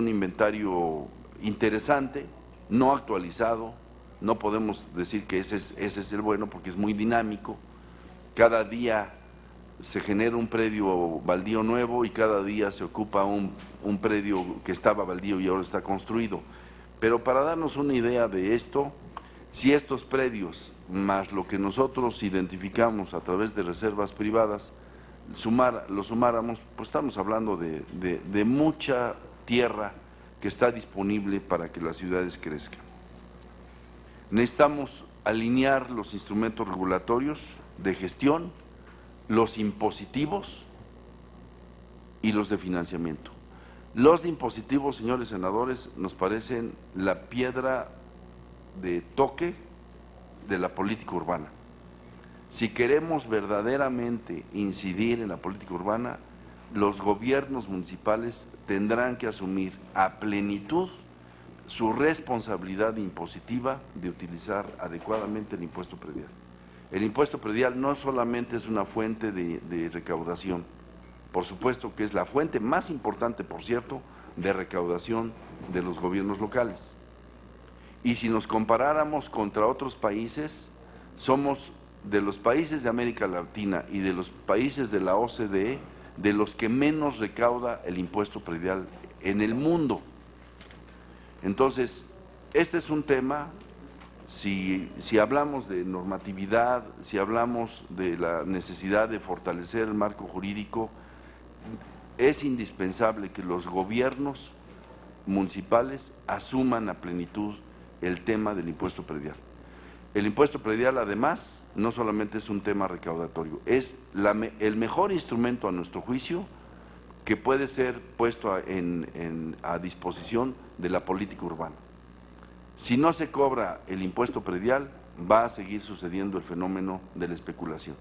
inventario interesante, no actualizado. No podemos decir que ese es el bueno porque es muy dinámico. Cada día se genera un predio baldío nuevo y cada día se ocupa un predio que estaba baldío y ahora está construido. Pero para darnos una idea de esto, si estos predios más lo que nosotros identificamos a través de reservas privadas, lo sumáramos, pues estamos hablando de mucha tierra que está disponible para que las ciudades crezcan. Necesitamos alinear los instrumentos regulatorios de gestión, los impositivos y los de financiamiento. Los de impositivos, señores senadores, nos parecen la piedra de toque de la política urbana. Si queremos verdaderamente incidir en la política urbana, los gobiernos municipales tendrán que asumir a plenitud su responsabilidad impositiva de utilizar adecuadamente el impuesto predial. El impuesto predial no solamente es una fuente de recaudación, por supuesto que es la fuente más importante, por cierto, de recaudación de los gobiernos locales. Y si nos comparáramos contra otros países, somos de los países de América Latina y de los países de la OCDE, de los que menos recauda el impuesto predial en el mundo. Entonces, este es un tema, si hablamos de normatividad, si hablamos de la necesidad de fortalecer el marco jurídico, es indispensable que los gobiernos municipales asuman a plenitud el tema del impuesto predial. El impuesto predial, además, no solamente es un tema recaudatorio, es el mejor instrumento a nuestro juicio que puede ser puesto a disposición de la política urbana. Si no se cobra el impuesto predial, va a seguir sucediendo el fenómeno de la especulación.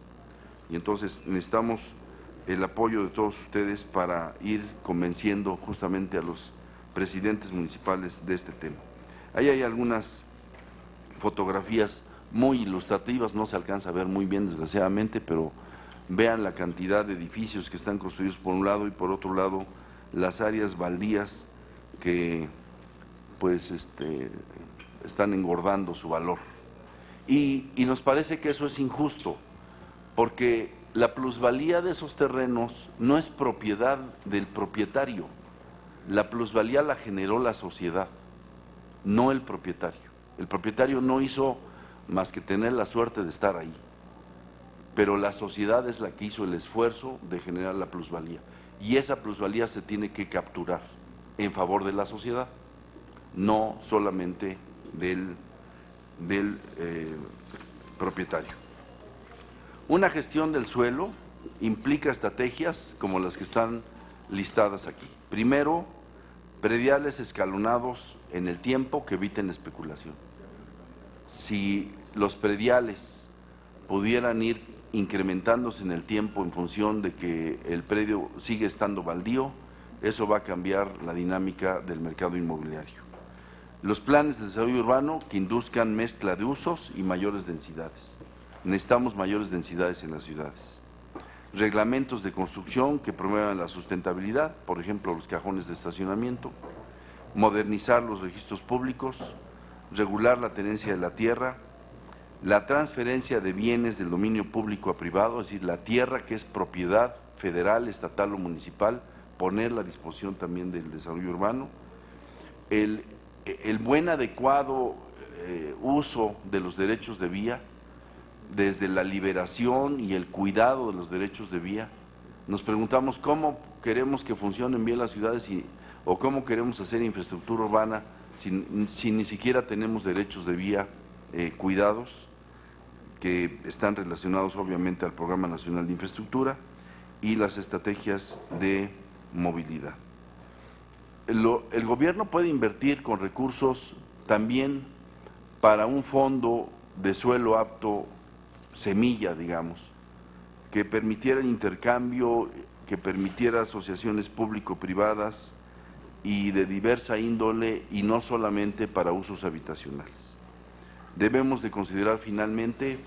Y entonces necesitamos el apoyo de todos ustedes para ir convenciendo justamente a los presidentes municipales de este tema. Ahí hay algunas fotografías muy ilustrativas, no se alcanza a ver muy bien desgraciadamente, pero vean la cantidad de edificios que están construidos por un lado y por otro lado las áreas baldías que pues están engordando su valor. Y nos parece que eso es injusto, porque la plusvalía de esos terrenos no es propiedad del propietario, la plusvalía la generó la sociedad, no el propietario. El propietario no hizo más que tener la suerte de estar ahí, pero la sociedad es la que hizo el esfuerzo de generar la plusvalía, y esa plusvalía se tiene que capturar en favor de la sociedad, no solamente del propietario. Una gestión del suelo implica estrategias como las que están listadas aquí. Primero, prediales escalonados en el tiempo que eviten la especulación. Si los prediales pudieran ir incrementándose en el tiempo en función de que el predio sigue estando baldío, eso va a cambiar la dinámica del mercado inmobiliario. Los planes de desarrollo urbano que induzcan mezcla de usos y mayores densidades. Necesitamos mayores densidades en las ciudades. Reglamentos de construcción que promuevan la sustentabilidad, por ejemplo, los cajones de estacionamiento. Modernizar los registros públicos, regular la tenencia de la tierra, la transferencia de bienes del dominio público a privado, es decir, la tierra que es propiedad federal, estatal o municipal, ponerla a disposición también del desarrollo urbano. El buen adecuado uso de los derechos de vía, desde la liberación y el cuidado de los derechos de vía. Nos preguntamos cómo queremos que funcionen bien las ciudades o cómo queremos hacer infraestructura urbana si ni siquiera tenemos derechos de vía cuidados, que están relacionados obviamente al Programa Nacional de Infraestructura y las estrategias de movilidad. El gobierno puede invertir con recursos también para un fondo de suelo apto, semilla, digamos, que permitiera el intercambio, que permitiera asociaciones público-privadas y de diversa índole y no solamente para usos habitacionales. Debemos de considerar finalmente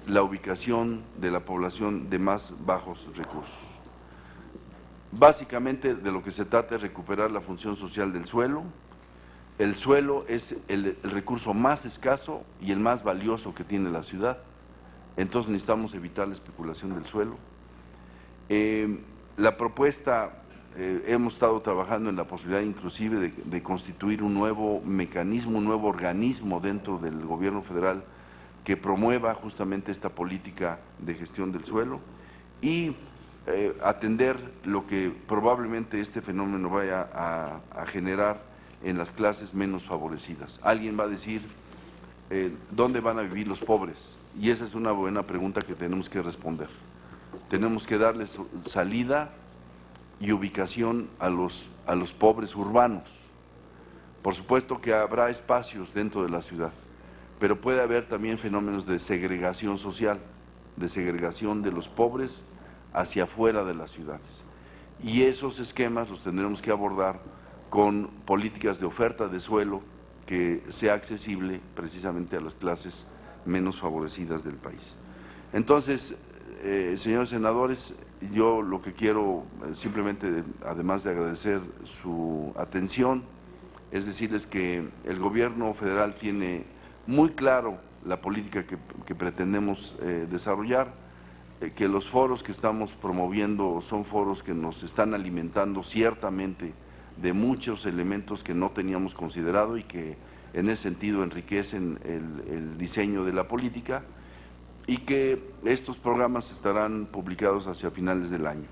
la ubicación de la población de más bajos recursos. Básicamente de lo que se trata es recuperar la función social del suelo. El suelo es el recurso más escaso y el más valioso que tiene la ciudad, entonces necesitamos evitar la especulación del suelo. La propuesta, hemos estado trabajando en la posibilidad inclusive de constituir un nuevo mecanismo, un nuevo organismo dentro del gobierno federal que promueva justamente esta política de gestión del suelo y atender lo que probablemente este fenómeno vaya a generar en las clases menos favorecidas. Alguien va a decir, ¿dónde van a vivir los pobres? Y esa es una buena pregunta que tenemos que responder. Tenemos que darles salida y ubicación a los pobres urbanos. Por supuesto que habrá espacios dentro de la ciudad, pero puede haber también fenómenos de segregación social, de segregación de los pobres hacia afuera de las ciudades. Y esos esquemas los tendremos que abordar con políticas de oferta de suelo que sea accesible precisamente a las clases menos favorecidas del país. Entonces, señores senadores, yo lo que quiero simplemente, además de agradecer su atención, es decirles que el gobierno federal tiene muy claro la política que pretendemos desarrollar, que los foros que estamos promoviendo son foros que nos están alimentando ciertamente de muchos elementos que no teníamos considerado y que en ese sentido enriquecen el diseño de la política, y que estos programas estarán publicados hacia finales del año.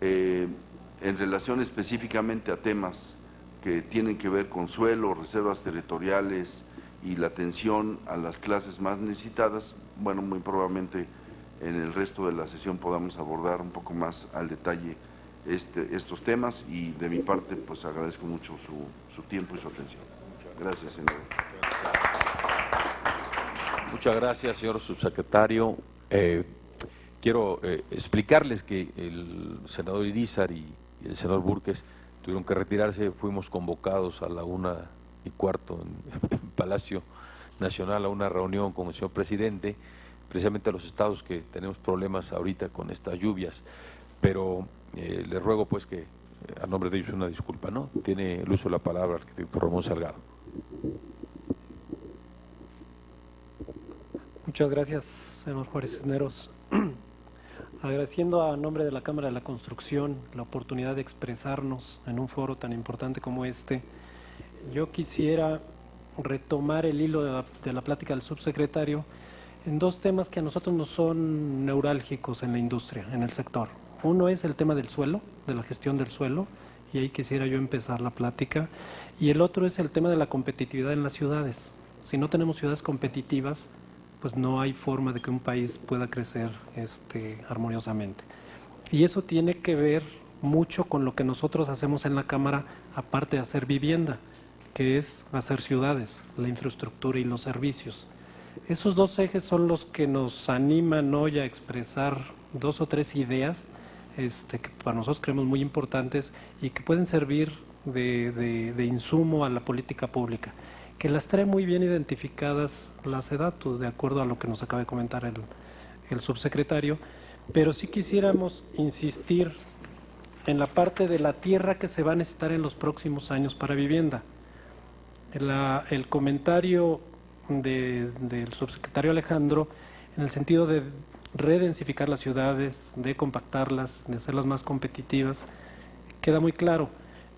En relación específicamente a temas que tienen que ver con suelo, reservas territoriales y la atención a las clases más necesitadas. Bueno, muy probablemente en el resto de la sesión podamos abordar un poco más al detalle estos temas, y de mi parte pues agradezco mucho su tiempo y su atención. Gracias, senador. Muchas gracias, señor subsecretario. Quiero explicarles que el senador Irizar y el senador Búrquez tuvieron que retirarse. Fuimos convocados a la 1:15 en Palacio Nacional a una reunión con el señor presidente, precisamente a los estados que tenemos problemas ahorita con estas lluvias, pero les ruego pues que a nombre de ellos una disculpa, ¿no? Tiene el uso de la palabra el arquitecto Ramón Salgado. Muchas gracias, señor Juárez Cisneros. Agradeciendo a nombre de la Cámara de la Construcción la oportunidad de expresarnos en un foro tan importante como este, yo quisiera retomar el hilo de la plática del subsecretario en dos temas que a nosotros nos son neurálgicos en la industria, en el sector. Uno es el tema del suelo, de la gestión del suelo, y ahí quisiera yo empezar la plática, y el otro es el tema de la competitividad en las ciudades. Si no tenemos ciudades competitivas, pues no hay forma de que un país pueda crecer armoniosamente. Y eso tiene que ver mucho con lo que nosotros hacemos en la Cámara, aparte de hacer vivienda, que es hacer ciudades, la infraestructura y los servicios. Esos dos ejes son los que nos animan hoy a expresar dos o tres ideas que para nosotros creemos muy importantes y que pueden servir de insumo a la política pública, que las trae muy bien identificadas la SEDATU, de acuerdo a lo que nos acaba de comentar el subsecretario, pero sí quisiéramos insistir en la parte de la tierra que se va a necesitar en los próximos años para vivienda. El comentario del subsecretario Alejandro, en el sentido de redensificar las ciudades, de compactarlas, de hacerlas más competitivas, queda muy claro.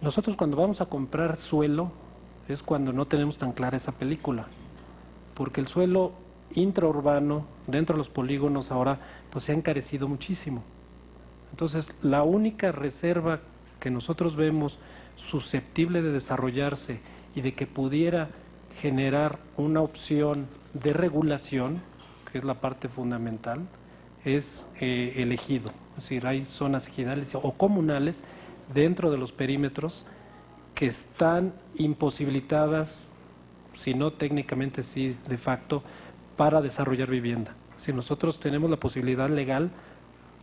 Nosotros cuando vamos a comprar suelo es cuando no tenemos tan clara esa película, porque el suelo intraurbano, dentro de los polígonos ahora, pues se ha encarecido muchísimo. Entonces, la única reserva que nosotros vemos susceptible de desarrollarse y de que pudiera generar una opción de regulación, que es la parte fundamental, es el ejido. Es decir, hay zonas ejidales o comunales dentro de los perímetros que están imposibilitadas, si no técnicamente sí de facto, para desarrollar vivienda. Si nosotros tenemos la posibilidad legal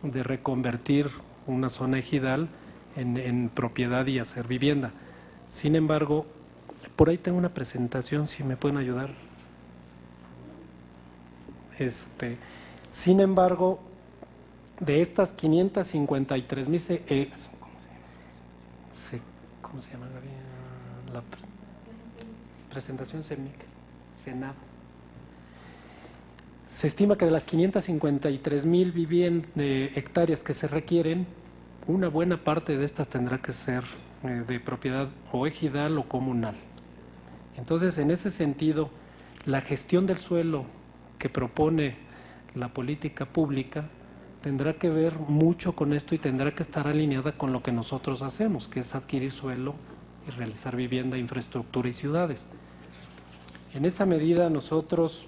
de reconvertir una zona ejidal en propiedad y hacer vivienda. Sin embargo, por ahí tengo una presentación, si me pueden ayudar. Sin embargo, de estas 553,000 ¿cómo se llama la presentación Senado? Se estima que de las 553,000 hectáreas que se requieren, una buena parte de estas tendrá que ser de propiedad o ejidal o comunal. Entonces, en ese sentido, la gestión del suelo que propone la política pública tendrá que ver mucho con esto y tendrá que estar alineada con lo que nosotros hacemos, que es adquirir suelo y realizar vivienda, infraestructura y ciudades. En esa medida nosotros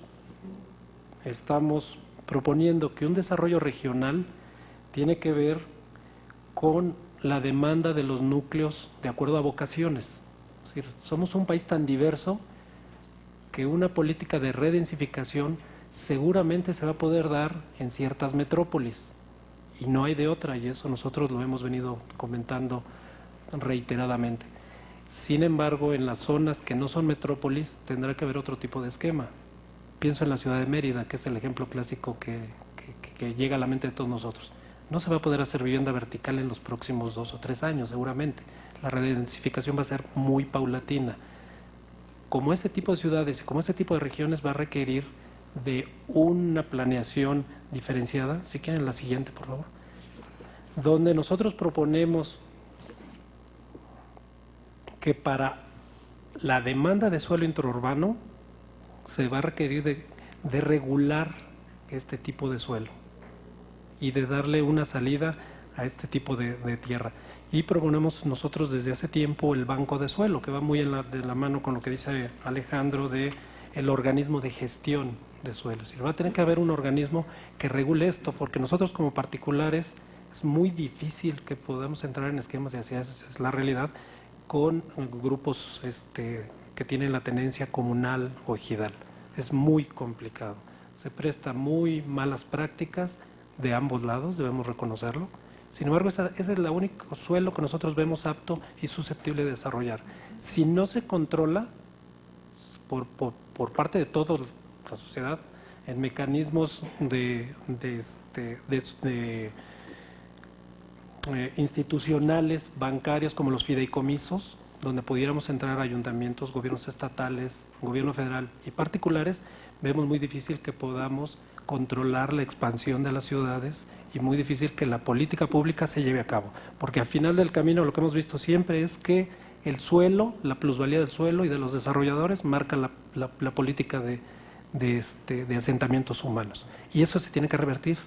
estamos proponiendo que un desarrollo regional tiene que ver con la demanda de los núcleos de acuerdo a vocaciones. Es decir, somos un país tan diverso que una política de redensificación seguramente se va a poder dar en ciertas metrópolis y no hay de otra, y eso nosotros lo hemos venido comentando reiteradamente. Sin embargo, en las zonas que no son metrópolis tendrá que haber otro tipo de esquema. Pienso en la ciudad de Mérida, que es el ejemplo clásico que llega a la mente de todos nosotros. No se va a poder hacer vivienda vertical en los próximos 2 o 3 años, seguramente. La redensificación va a ser muy paulatina. Como ese tipo de ciudades y como ese tipo de regiones va a requerir de una planeación diferenciada, si quieren la siguiente, por favor, donde nosotros proponemos que para la demanda de suelo intraurbano se va a requerir de regular este tipo de suelo y de darle una salida a este tipo de tierra. Y proponemos nosotros desde hace tiempo el banco de suelo, que va muy de la mano con lo que dice Alejandro de el organismo de gestión de suelos. Y va a tener que haber un organismo que regule esto, porque nosotros como particulares es muy difícil que podamos entrar en esquemas, y así es la realidad, con grupos que tienen la tenencia comunal o ejidal. Es muy complicado. Se presta muy malas prácticas de ambos lados, debemos reconocerlo. Sin embargo, ese es el único suelo que nosotros vemos apto y susceptible de desarrollar. Si no se controla por parte de toda la sociedad en mecanismos institucionales, bancarios, como los fideicomisos, donde pudiéramos entrar ayuntamientos, gobiernos estatales, gobierno federal y particulares, vemos muy difícil que podamos controlar la expansión de las ciudades y muy difícil que la política pública se lleve a cabo, porque al final del camino lo que hemos visto siempre es que el suelo, la plusvalía del suelo y de los desarrolladores marca la política de asentamientos humanos, y eso se tiene que revertir.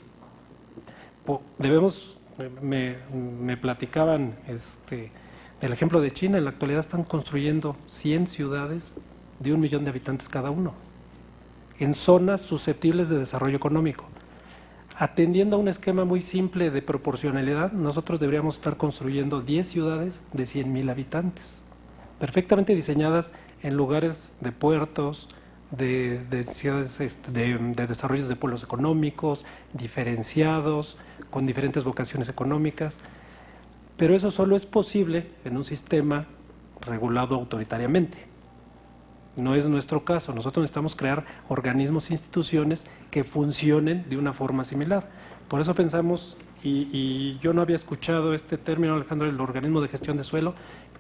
Me platicaban del ejemplo de China. En la actualidad están construyendo 100 ciudades de 1 millón de habitantes cada uno, en zonas susceptibles de desarrollo económico. Atendiendo a un esquema muy simple de proporcionalidad, nosotros deberíamos estar construyendo 10 ciudades de 100,000 habitantes, perfectamente diseñadas en lugares de puertos, de ciudades, de desarrollos de pueblos económicos, diferenciados, con diferentes vocaciones económicas. Pero eso solo es posible en un sistema regulado autoritariamente. No es nuestro caso. Nosotros necesitamos crear organismos e instituciones que funcionen de una forma similar. Por eso pensamos, y yo no había escuchado este término, Alejandro, el organismo de gestión de suelo.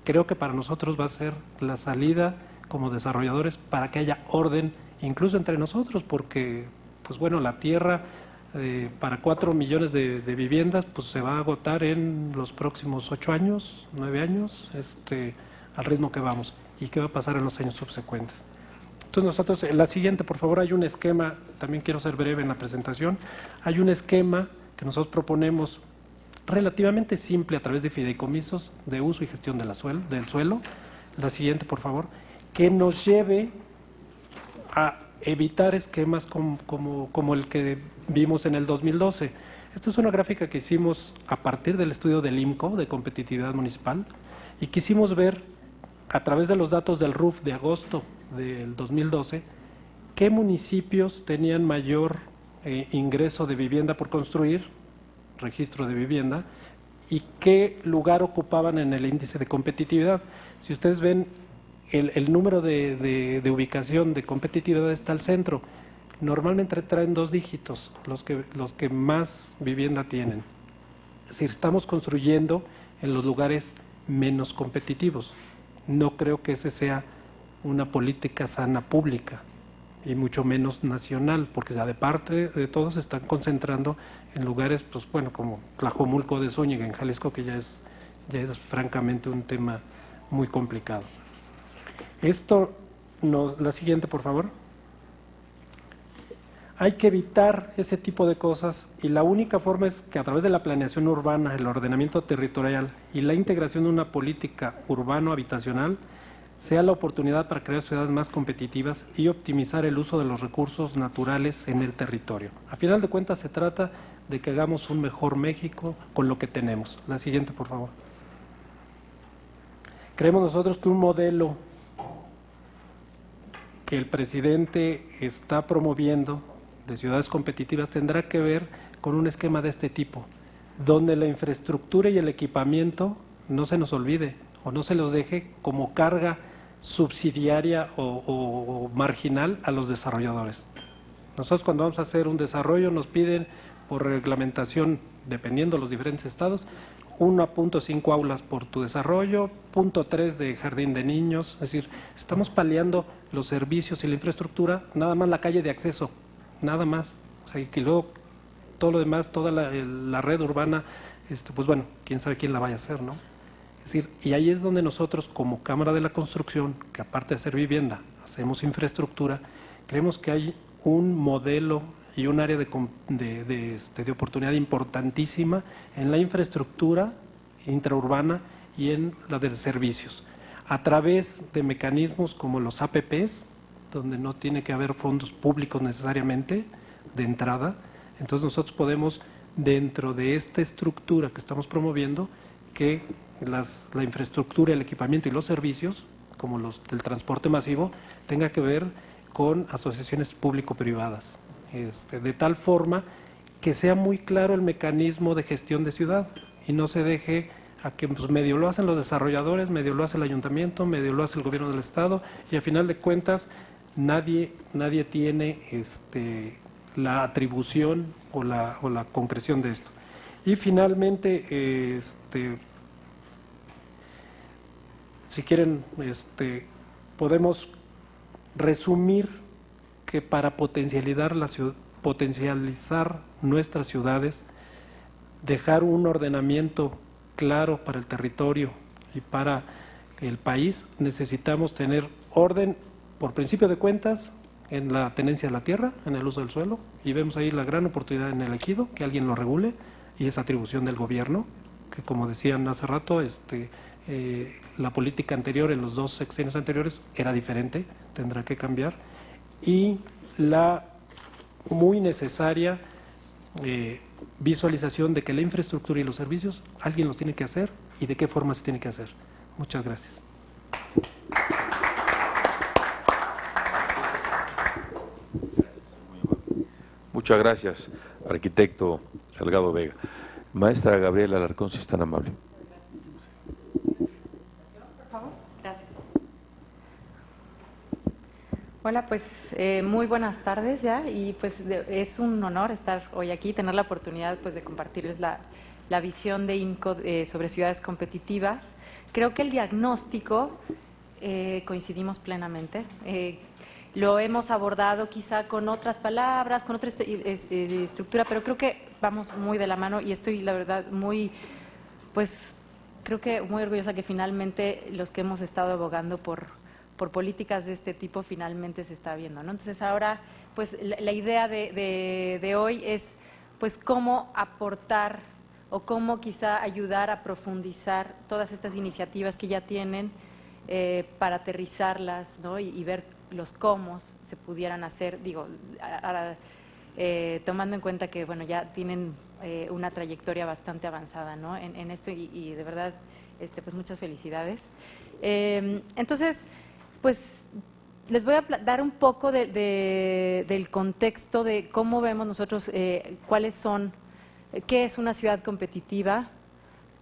Creo que para nosotros va a ser la salida como desarrolladores para que haya orden, incluso entre nosotros, porque pues bueno, la tierra para 4 millones de viviendas pues se va a agotar en los próximos 8 años, 9 años, al ritmo que vamos. ¿Y qué va a pasar en los años subsecuentes? Entonces nosotros, en la siguiente, por favor, hay un esquema, también quiero ser breve en la presentación, hay un esquema que nosotros proponemos relativamente simple a través de fideicomisos de uso y gestión del suelo. La siguiente, por favor, que nos lleve a evitar esquemas como el que vimos en el 2012. Esta es una gráfica que hicimos a partir del estudio del IMCO, de competitividad municipal, y quisimos ver a través de los datos del RUF de agosto del 2012, qué municipios tenían mayor ingreso de vivienda por construir, registro de vivienda, y qué lugar ocupaban en el índice de competitividad. Si ustedes ven, el número de ubicación de competitividad está al centro. Normalmente traen 2 dígitos los que más vivienda tienen. Es decir, estamos construyendo en los lugares menos competitivos. No creo que ese sea una política sana pública, y mucho menos nacional, porque ya de parte de todos se están concentrando en lugares, pues bueno, como Tlajomulco de Zúñiga en Jalisco, que ya es francamente un tema muy complicado. La siguiente, por favor. Hay que evitar ese tipo de cosas, y la única forma es que a través de la planeación urbana, el ordenamiento territorial y la integración de una política urbano-habitacional sea la oportunidad para crear ciudades más competitivas y optimizar el uso de los recursos naturales en el territorio. A final de cuentas se trata de que hagamos un mejor México con lo que tenemos. La siguiente, por favor. Creemos nosotros que un modelo que el presidente está promoviendo de ciudades competitivas tendrá que ver con un esquema de este tipo, donde la infraestructura y el equipamiento no se nos olvide o no se los deje como carga subsidiaria o marginal a los desarrolladores. Nosotros cuando vamos a hacer un desarrollo nos piden por reglamentación, dependiendo de los diferentes estados, 1.5 aulas por tu desarrollo, 0.3 de jardín de niños. Es decir, estamos paliando los servicios y la infraestructura, nada más la calle de acceso, nada más. O sea, y que luego todo lo demás, toda la red urbana, pues bueno, quién sabe quién la vaya a hacer, ¿no? Es decir, y ahí es donde nosotros como Cámara de la Construcción, que aparte de hacer vivienda, hacemos infraestructura, creemos que hay un modelo y un área de oportunidad importantísima en la infraestructura intraurbana y en la de servicios, a través de mecanismos como los APPs, donde no tiene que haber fondos públicos necesariamente de entrada. Entonces nosotros podemos, dentro de esta estructura que estamos promoviendo, que la infraestructura, el equipamiento y los servicios, como los del transporte masivo, tenga que ver con asociaciones público-privadas, de tal forma que sea muy claro el mecanismo de gestión de ciudad y no se deje a que pues, medio lo hacen los desarrolladores, medio lo hace el ayuntamiento, medio lo hace el gobierno del estado, y a final de cuentas nadie tiene la atribución o la concreción de esto. Y finalmente, si quieren, podemos resumir que para potencializar nuestras ciudades, dejar un ordenamiento claro para el territorio y para el país, necesitamos tener orden por principio de cuentas en la tenencia de la tierra, en el uso del suelo, y vemos ahí la gran oportunidad en el ejido, que alguien lo regule, y es atribución del gobierno, que como decían hace rato, la política anterior en los 2 sexenios anteriores era diferente, tendrá que cambiar, y la muy necesaria visualización de que la infraestructura y los servicios alguien los tiene que hacer y de qué forma se tiene que hacer. Muchas gracias. Muchas gracias, arquitecto Salgado Vega. Maestra Gabriela Alarcón, si es tan amable. Por favor, gracias. Hola, pues muy buenas tardes ya, y pues es un honor estar hoy aquí, tener la oportunidad pues de compartirles la visión de INCO sobre ciudades competitivas. Creo que el diagnóstico coincidimos plenamente. Lo hemos abordado quizá con otras palabras, con otra estructura, pero creo que vamos muy de la mano y estoy, la verdad, creo que muy orgullosa que finalmente los que hemos estado abogando por políticas de este tipo finalmente se está viendo, ¿no? Entonces ahora, pues la idea de hoy es, pues, cómo aportar o cómo quizá ayudar a profundizar todas estas iniciativas que ya tienen para aterrizarlas, ¿no? Y ver los cómo se pudieran hacer, digo, tomando en cuenta que, bueno, ya tienen una trayectoria bastante avanzada, ¿no? En esto y de verdad, pues muchas felicidades. Entonces, pues les voy a dar un poco del contexto de cómo vemos nosotros, cuáles son, qué es una ciudad competitiva,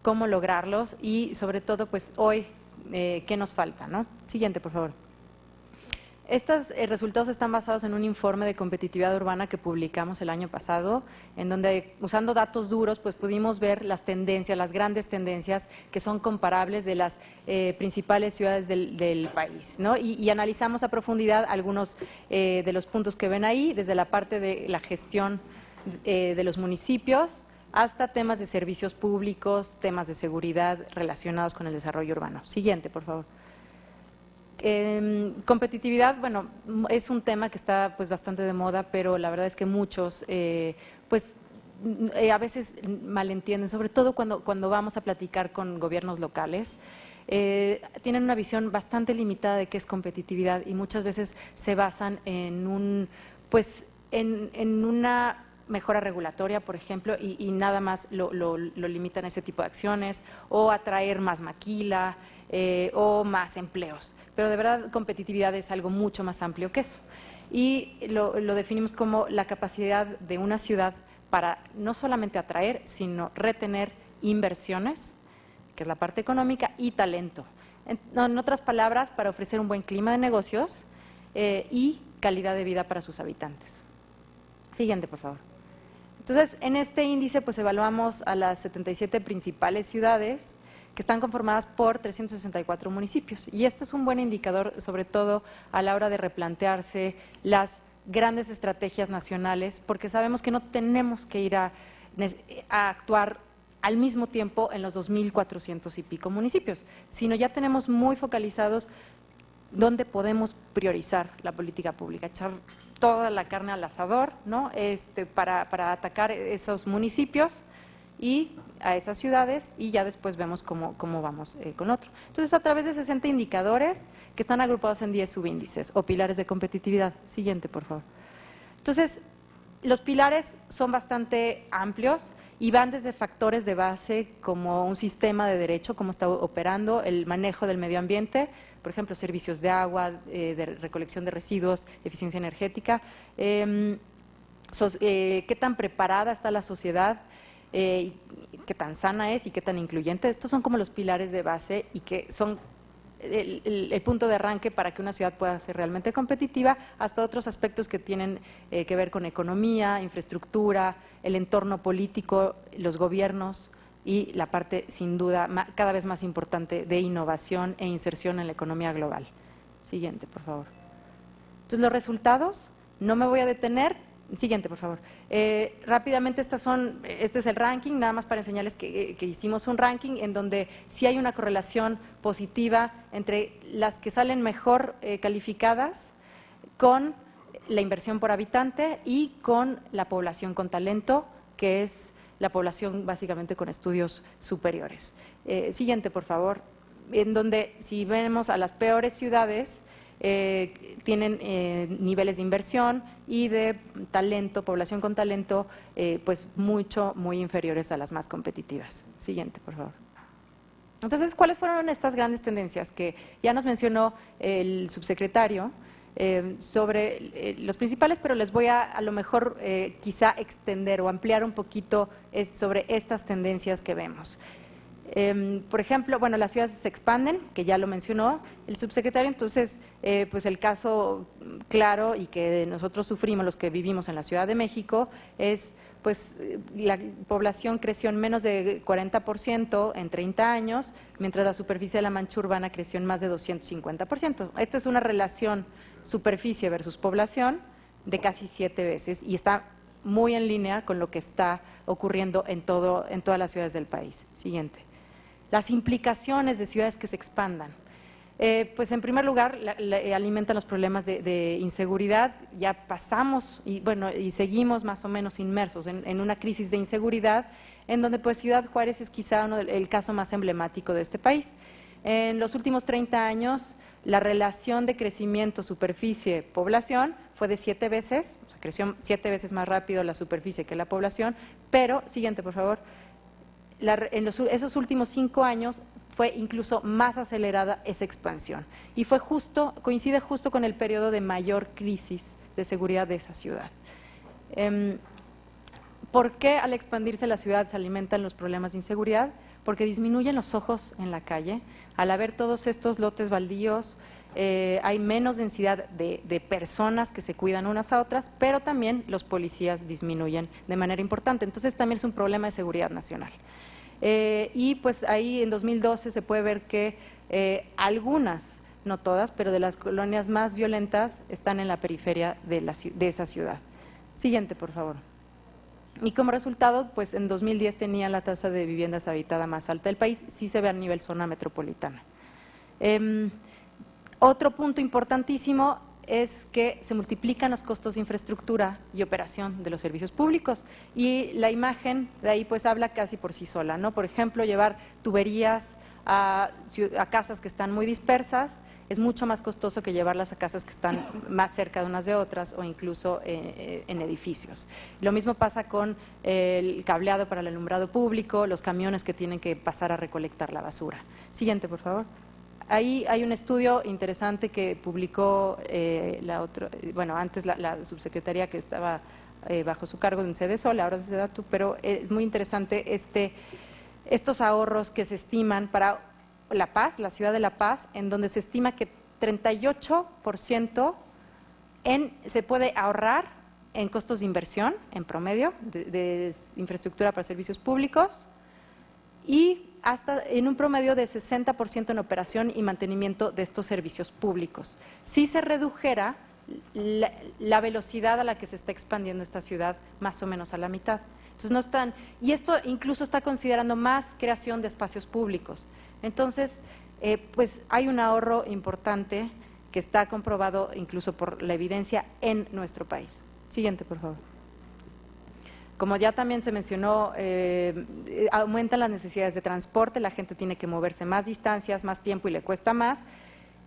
cómo lograrlos y sobre todo, pues hoy, qué nos falta, ¿no? Siguiente, por favor. Estos resultados están basados en un informe de competitividad urbana que publicamos el año pasado, en donde, usando datos duros, pues pudimos ver las tendencias, las grandes tendencias que son comparables de las principales ciudades del país, ¿no? Y analizamos a profundidad algunos de los puntos que ven ahí, desde la parte de la gestión de los municipios hasta temas de servicios públicos, temas de seguridad relacionados con el desarrollo urbano. Siguiente, por favor. Competitividad, bueno, es un tema que está pues bastante de moda, pero la verdad es que muchos a veces malentienden, sobre todo cuando vamos a platicar con gobiernos locales. Tienen una visión bastante limitada de qué es competitividad y muchas veces se basan en una mejora regulatoria, por ejemplo, y nada más lo limitan a ese tipo de acciones, o atraer más maquila o más empleos. Pero de verdad, competitividad es algo mucho más amplio que eso. Y lo definimos como la capacidad de una ciudad para no solamente atraer, sino retener inversiones, que es la parte económica, y talento. En otras palabras, para ofrecer un buen clima de negocios y calidad de vida para sus habitantes. Siguiente, por favor. Entonces, en este índice pues evaluamos a las 77 principales ciudades que están conformadas por 364 municipios. Y esto es un buen indicador, sobre todo a la hora de replantearse las grandes estrategias nacionales, porque sabemos que no tenemos que ir a actuar al mismo tiempo en los 2.400 y pico municipios, sino ya tenemos muy focalizados dónde podemos priorizar la política pública, echar toda la carne al asador, ¿no? Para atacar esos municipios y a esas ciudades, y ya después vemos cómo vamos con otro. Entonces, a través de 60 indicadores que están agrupados en 10 subíndices o pilares de competitividad. Siguiente, por favor. Entonces, los pilares son bastante amplios y van desde factores de base como un sistema de derecho, cómo está operando, el manejo del medio ambiente, por ejemplo, servicios de agua, de recolección de residuos, eficiencia energética, qué tan preparada está la sociedad, qué tan sana es y qué tan incluyente. Estos son como los pilares de base y que son el punto de arranque para que una ciudad pueda ser realmente competitiva, hasta otros aspectos que tienen que ver con economía, infraestructura, el entorno político, los gobiernos y la parte, sin duda, cada vez más importante de innovación e inserción en la economía global. Siguiente, por favor. Entonces, los resultados, no me voy a detener. Siguiente, por favor. Rápidamente, este es el ranking, nada más para enseñarles que hicimos un ranking en donde sí hay una correlación positiva entre las que salen mejor calificadas con la inversión por habitante y con la población con talento, que es la población básicamente con estudios superiores. Siguiente, por favor. En donde, si vemos a las peores ciudades, tienen niveles de inversión y de talento, población con talento, pues muy inferiores a las más competitivas. Siguiente, por favor. Entonces, ¿cuáles fueron estas grandes tendencias que ya nos mencionó el subsecretario sobre los principales, pero les voy a lo mejor quizá extender o ampliar un poquito sobre estas tendencias que vemos? Por ejemplo, bueno, las ciudades se expanden, que ya lo mencionó el subsecretario, entonces, pues el caso claro y que nosotros sufrimos, los que vivimos en la Ciudad de México, es, pues, la población creció en menos de 40% en 30 años, mientras la superficie de la mancha urbana creció en más de 250%. Esta es una relación superficie versus población de casi 7 veces y está muy en línea con lo que está ocurriendo en todas las ciudades del país. Siguiente. Las implicaciones de ciudades que se expandan. Pues en primer lugar, alimentan los problemas de inseguridad. Ya pasamos y seguimos más o menos inmersos en una crisis de inseguridad, en donde pues Ciudad Juárez es quizá el caso más emblemático de este país. En los últimos 30 años, la relación de crecimiento superficie-población fue de 7 veces, o sea, creció 7 veces más rápido la superficie que la población, pero, siguiente por favor, en esos últimos 5 años fue incluso más acelerada esa expansión y coincide justo con el periodo de mayor crisis de seguridad de esa ciudad. ¿Por qué al expandirse la ciudad se alimentan los problemas de inseguridad? Porque disminuyen los ojos en la calle. Al haber todos estos lotes baldíos, hay menos densidad de personas que se cuidan unas a otras, pero también los policías disminuyen de manera importante. Entonces también es un problema de seguridad nacional. Y pues ahí en 2012 se puede ver que algunas, no todas, pero de las colonias más violentas están en la periferia de esa ciudad. Siguiente, por favor. Y como resultado, pues en 2010 tenía la tasa de viviendas habitada más alta del país, sí se ve a nivel zona metropolitana. Otro punto importantísimo es que se multiplican los costos de infraestructura y operación de los servicios públicos y la imagen de ahí pues habla casi por sí sola, ¿no? Por ejemplo, llevar tuberías a casas que están muy dispersas es mucho más costoso que llevarlas a casas que están más cerca de unas de otras o incluso en edificios. Lo mismo pasa con el cableado para el alumbrado público, los camiones que tienen que pasar a recolectar la basura. Siguiente, por favor. Ahí hay un estudio interesante que publicó antes la subsecretaría que estaba bajo su cargo en Sedesol, ahora de Sedatu, pero es muy interesante estos ahorros que se estiman para La Paz, la ciudad de La Paz, en donde se estima que 38% se puede ahorrar en costos de inversión, en promedio, de infraestructura para servicios públicos, y hasta en un promedio de 60% en operación y mantenimiento de estos servicios públicos. Si se redujera la velocidad a la que se está expandiendo esta ciudad, más o menos a la mitad. Entonces y esto incluso está considerando más creación de espacios públicos. Entonces, pues hay un ahorro importante que está comprobado incluso por la evidencia en nuestro país. Siguiente, por favor. como ya también se mencionó, aumentan las necesidades de transporte, la gente tiene que moverse más distancias, más tiempo y le cuesta más,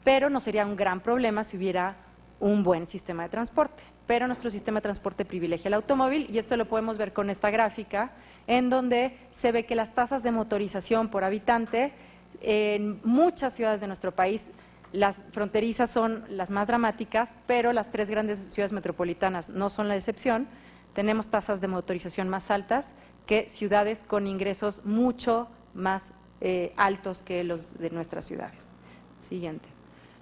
pero no sería un gran problema si hubiera un buen sistema de transporte. Pero nuestro sistema de transporte privilegia el automóvil y esto lo podemos ver con esta gráfica, en donde se ve que las tasas de motorización por habitante en muchas ciudades de nuestro país, las fronterizas son las más dramáticas, pero las 3 grandes ciudades metropolitanas no son la excepción. Tenemos tasas de motorización más altas que ciudades con ingresos mucho más altos que los de nuestras ciudades. Siguiente.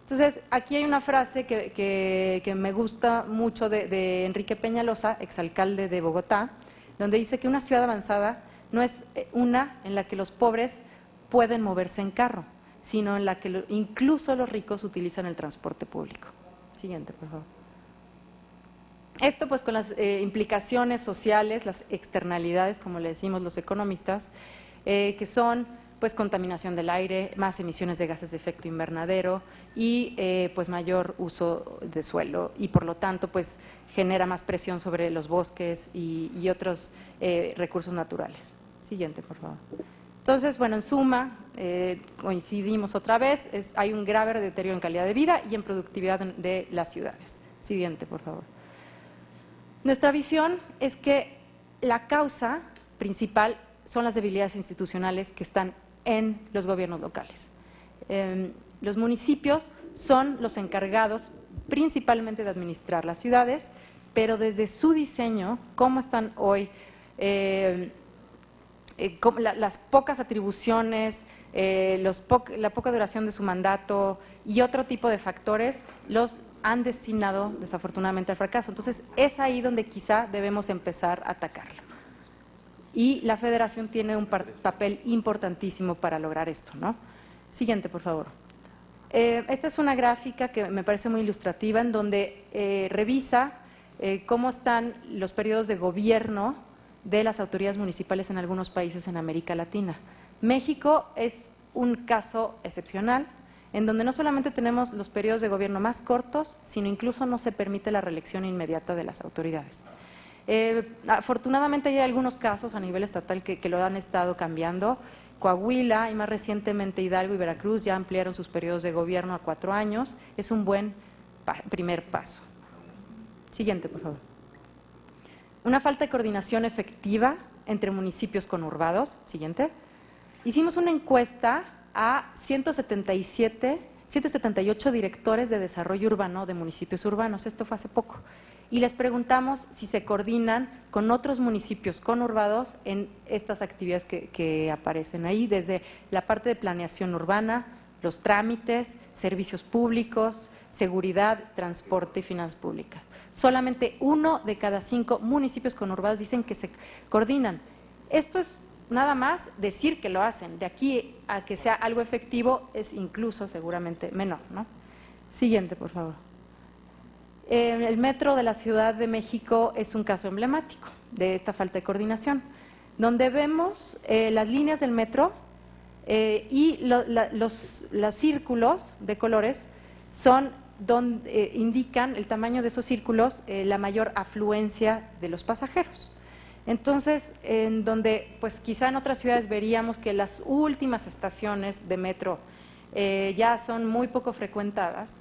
Entonces, aquí hay una frase que me gusta mucho de Enrique Peñalosa, exalcalde de Bogotá, donde dice que una ciudad avanzada no es una en la que los pobres pueden moverse en carro, sino en la que incluso los ricos utilizan el transporte público. Siguiente, por favor. Esto pues con las implicaciones sociales, las externalidades, como le decimos los economistas, que son pues contaminación del aire, más emisiones de gases de efecto invernadero y pues mayor uso de suelo y por lo tanto pues genera más presión sobre los bosques y otros recursos naturales. Siguiente, por favor. Entonces, bueno, en suma, coincidimos otra vez, hay un grave deterioro en calidad de vida y en productividad de las ciudades. Siguiente, por favor. Nuestra visión es que la causa principal son las debilidades institucionales que están en los gobiernos locales. Los municipios son los encargados principalmente de administrar las ciudades, pero desde su diseño, cómo están hoy, las pocas atribuciones, la poca duración de su mandato y otro tipo de factores, los han destinado desafortunadamente al fracaso. Entonces, es ahí donde quizá debemos empezar a atacarlo. Y la Federación tiene un papel importantísimo para lograr esto, ¿no? Siguiente, por favor. Esta es una gráfica que me parece muy ilustrativa, en donde revisa cómo están los periodos de gobierno de las autoridades municipales en algunos países en América Latina. México es un caso excepcional, en donde no solamente tenemos los periodos de gobierno más cortos, sino incluso no se permite la reelección inmediata de las autoridades. Afortunadamente hay algunos casos a nivel estatal que lo han estado cambiando. Coahuila y más recientemente Hidalgo y Veracruz ya ampliaron sus periodos de gobierno a 4 años. Es un buen primer paso. Siguiente, por favor. Una falta de coordinación efectiva entre municipios conurbados. Siguiente. Hicimos una encuesta a 178 directores de desarrollo urbano de municipios urbanos, esto fue hace poco, y les preguntamos si se coordinan con otros municipios conurbados en estas actividades que aparecen ahí, desde la parte de planeación urbana, los trámites, servicios públicos, seguridad, transporte y finanzas públicas. Solamente 1 de cada 5 municipios conurbados dicen que se coordinan. Esto es nada más decir que lo hacen, de aquí a que sea algo efectivo es incluso seguramente menor, ¿no? Siguiente, por favor. El metro de la Ciudad de México es un caso emblemático de esta falta de coordinación, donde vemos las líneas del metro y los círculos de colores son donde indican el tamaño de esos círculos, la mayor afluencia de los pasajeros. Entonces, en donde pues quizá en otras ciudades veríamos que las últimas estaciones de metro ya son muy poco frecuentadas,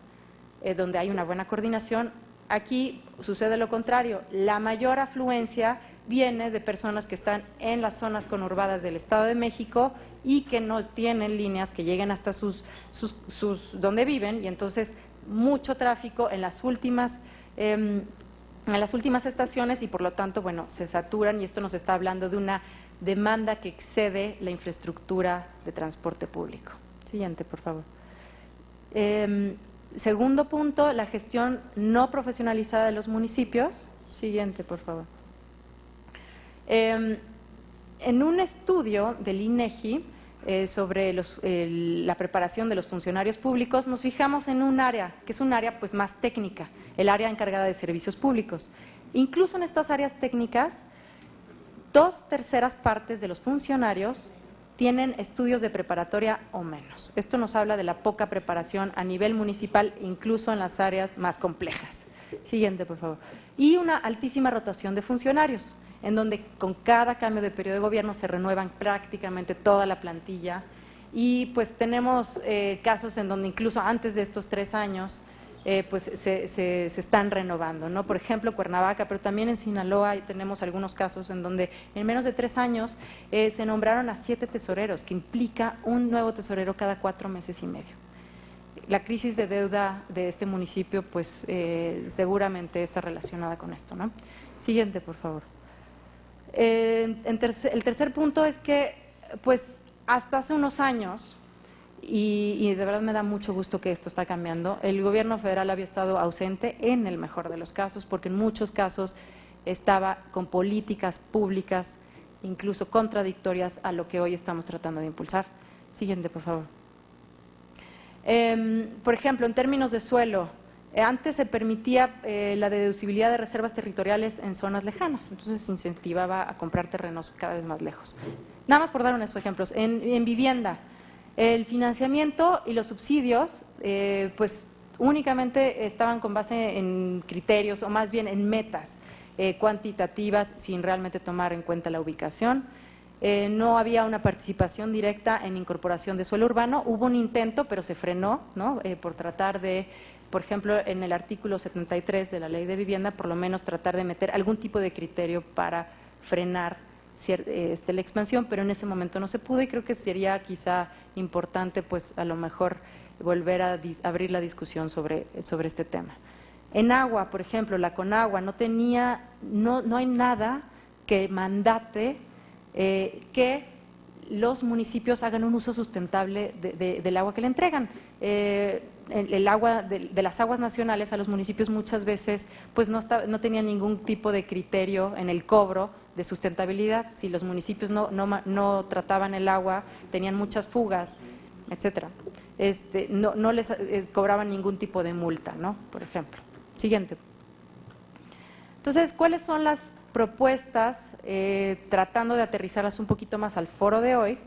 donde hay una buena coordinación, aquí sucede lo contrario, la mayor afluencia viene de personas que están en las zonas conurbadas del Estado de México y que no tienen líneas que lleguen hasta donde viven, y entonces mucho tráfico en las últimas estaciones y por lo tanto, bueno, se saturan y esto nos está hablando de una demanda que excede la infraestructura de transporte público. Siguiente, por favor. Segundo punto, la gestión no profesionalizada de los municipios. Siguiente, por favor. En un estudio del INEGI sobre la preparación de los funcionarios públicos, nos fijamos en un área, que es un área pues más técnica, el área encargada de servicios públicos. Incluso en estas áreas técnicas, 2/3 partes de los funcionarios tienen estudios de preparatoria o menos. Esto nos habla de la poca preparación a nivel municipal, incluso en las áreas más complejas. Siguiente, por favor. Y una altísima rotación de funcionarios. en donde con cada cambio de periodo de gobierno se renuevan prácticamente toda la plantilla y pues tenemos casos en donde incluso antes de estos 3 años pues se están renovando, ¿no? Por ejemplo, Cuernavaca, pero también en Sinaloa tenemos algunos casos en donde en menos de 3 años se nombraron a 7 tesoreros, que implica un nuevo tesorero cada 4 meses y medio. La crisis de deuda de este municipio, pues seguramente está relacionada con esto, ¿no? Siguiente, por favor. El tercer punto es que, pues, hasta hace unos años, y de verdad me da mucho gusto que esto está cambiando, el gobierno federal había estado ausente en el mejor de los casos, porque en muchos casos estaba con políticas públicas, incluso contradictorias a lo que hoy estamos tratando de impulsar. Siguiente, por favor. Por ejemplo, en términos de suelo, antes se permitía la deducibilidad de reservas territoriales en zonas lejanas, entonces se incentivaba a comprar terrenos cada vez más lejos. Nada más por dar unos ejemplos. En vivienda, el financiamiento y los subsidios, pues únicamente estaban con base en criterios, o más bien en metas cuantitativas, sin realmente tomar en cuenta la ubicación. No había una participación directa en incorporación de suelo urbano, hubo un intento, pero se frenó, ¿no? Por tratar de, por ejemplo, en el artículo 73 de la Ley de Vivienda, por lo menos tratar de meter algún tipo de criterio para frenar la expansión, pero en ese momento no se pudo y creo que sería quizá importante, pues a lo mejor volver a abrir la discusión sobre este tema. En agua, por ejemplo, la Conagua no hay nada que mandate que los municipios hagan un uso sustentable del agua que le entregan. El agua de las aguas nacionales a los municipios muchas veces pues no tenían ningún tipo de criterio en el cobro de sustentabilidad. Si los municipios no trataban el agua, tenían muchas fugas, etcétera. No les cobraban ningún tipo de multa, ¿no? Por ejemplo. Siguiente. Entonces, ¿cuáles son las propuestas, tratando de aterrizarlas un poquito más al foro de hoy,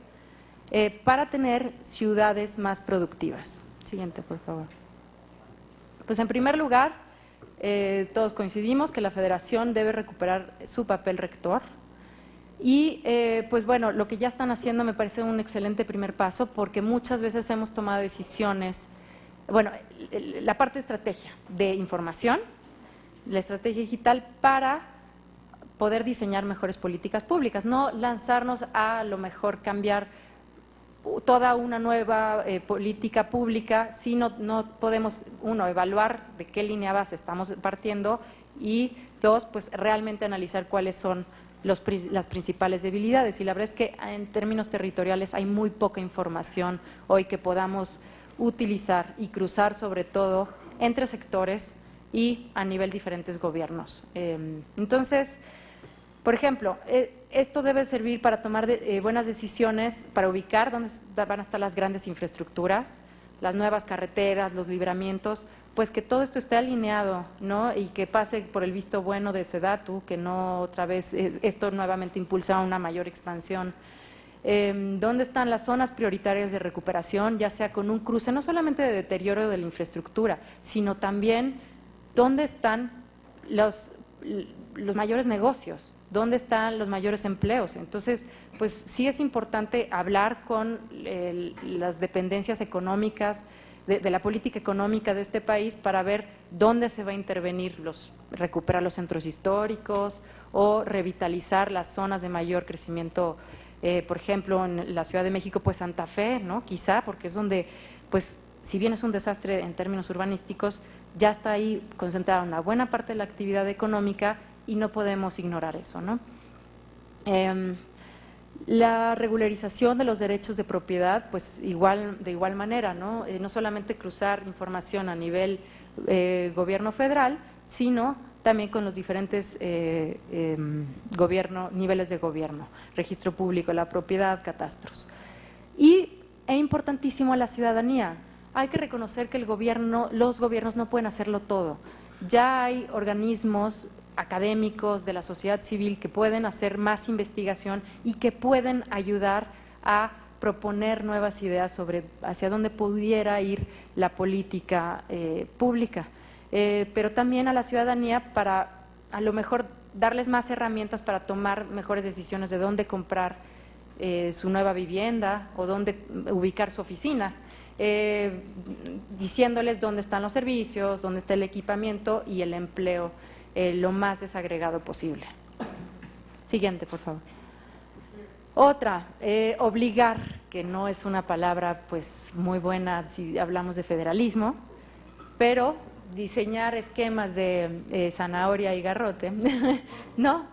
para tener ciudades más productivas? Siguiente, por favor. Pues en primer lugar, todos coincidimos que la Federación debe recuperar su papel rector y pues bueno, lo que ya están haciendo me parece un excelente primer paso porque muchas veces hemos tomado decisiones, bueno, la parte de estrategia de información, la estrategia digital para poder diseñar mejores políticas públicas, no lanzarnos a lo mejor cambiar toda una nueva política pública si no podemos, uno, evaluar de qué línea base estamos partiendo y dos, pues realmente analizar cuáles son las principales debilidades. Y la verdad es que en términos territoriales hay muy poca información hoy que podamos utilizar y cruzar sobre todo entre sectores y a nivel diferentes gobiernos. Entonces, por ejemplo, esto debe servir para tomar buenas decisiones, para ubicar dónde van a estar las grandes infraestructuras, las nuevas carreteras, los libramientos, pues que todo esto esté alineado, ¿no? Y que pase por el visto bueno de SEDATU, que no otra vez esto nuevamente impulsa una mayor expansión. ¿Dónde están las zonas prioritarias de recuperación, ya sea con un cruce no solamente de deterioro de la infraestructura, sino también dónde están los mayores negocios? ¿Dónde están los mayores empleos? Entonces, pues sí es importante hablar con las dependencias económicas, de la política económica de este país para ver dónde se va a intervenir, recuperar los centros históricos o revitalizar las zonas de mayor crecimiento, por ejemplo, en la Ciudad de México, pues Santa Fe, ¿no? Quizá, porque es donde, pues, si bien es un desastre en términos urbanísticos, ya está ahí concentrada una buena parte de la actividad económica y no podemos ignorar eso, ¿no? La regularización de los derechos de propiedad, pues de igual manera, ¿no? No solamente cruzar información a nivel gobierno federal, sino también con los diferentes niveles de gobierno, registro público, la propiedad, catastros. Y es importantísimo a la ciudadanía. Hay que reconocer que los gobiernos no pueden hacerlo todo. Ya hay organismos académicos de la sociedad civil que pueden hacer más investigación y que pueden ayudar a proponer nuevas ideas sobre hacia dónde pudiera ir la política pública, pero también a la ciudadanía para a lo mejor darles más herramientas para tomar mejores decisiones de dónde comprar su nueva vivienda o dónde ubicar su oficina, diciéndoles dónde están los servicios, dónde está el equipamiento y el empleo lo más desagregado posible. Siguiente, por favor. Otra, obligar, que no es una palabra pues muy buena si hablamos de federalismo, pero diseñar esquemas de zanahoria y garrote, ¿no?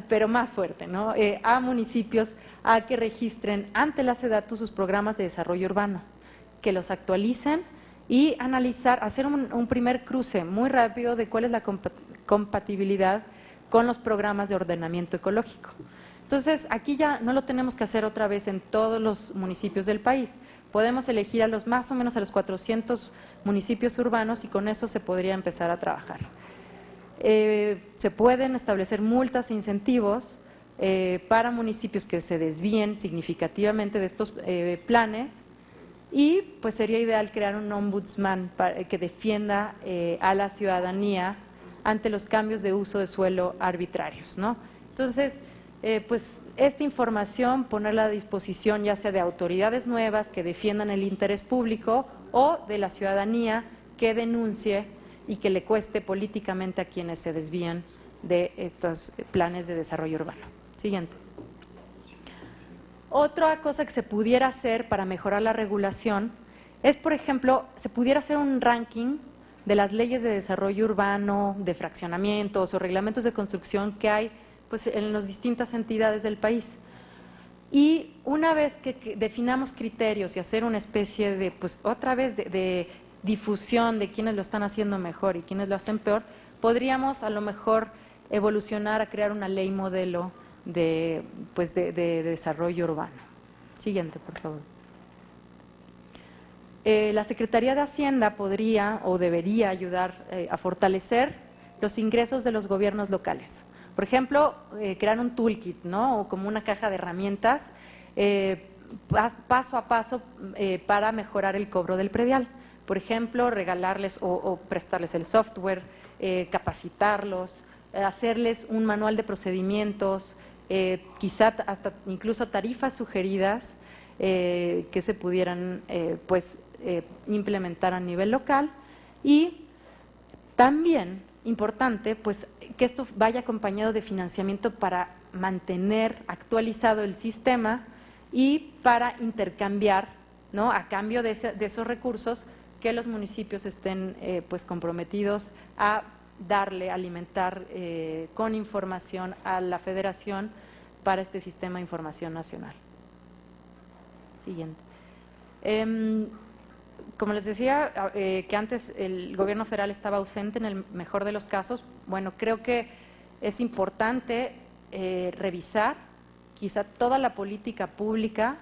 Pero más fuerte, ¿no? A municipios a que registren ante la SEDATU sus programas de desarrollo urbano, que los actualicen y analizar, hacer un primer cruce muy rápido de cuál es la compatibilidad con los programas de ordenamiento ecológico. Entonces, aquí ya no lo tenemos que hacer otra vez en todos los municipios del país. Podemos elegir a los más o menos a los 400 municipios urbanos y con eso se podría empezar a trabajar. Se pueden establecer multas e incentivos para municipios que se desvíen significativamente de estos planes y pues sería ideal crear un ombudsman que defienda a la ciudadanía ante los cambios de uso de suelo arbitrarios, ¿no? Entonces, pues esta información ponerla a disposición ya sea de autoridades nuevas que defiendan el interés público o de la ciudadanía que denuncie y que le cueste políticamente a quienes se desvían de estos planes de desarrollo urbano. Siguiente. Otra cosa que se pudiera hacer para mejorar la regulación es, por ejemplo, se pudiera hacer un ranking de las leyes de desarrollo urbano, de fraccionamientos o reglamentos de construcción que hay pues, en las distintas entidades del país. Y una vez que definamos criterios y hacer una especie de, pues otra vez, de difusión de quiénes lo están haciendo mejor y quiénes lo hacen peor, podríamos a lo mejor evolucionar a crear una ley modelo de desarrollo urbano. Siguiente, por favor. La Secretaría de Hacienda podría o debería ayudar a fortalecer los ingresos de los gobiernos locales. Por ejemplo, crear un toolkit, ¿no? O como una caja de herramientas paso a paso para mejorar el cobro del predial. Por ejemplo, regalarles o prestarles el software, capacitarlos, hacerles un manual de procedimientos, quizá hasta incluso tarifas sugeridas que se pudieran implementar a nivel local y también importante pues que esto vaya acompañado de financiamiento para mantener actualizado el sistema y para intercambiar, ¿no? A cambio de esos recursos que los municipios estén pues comprometidos a darle, alimentar con información a la Federación para este sistema de información nacional. Siguiente. Como les decía, que antes el gobierno federal estaba ausente en el mejor de los casos, bueno, creo que es importante revisar quizá toda la política pública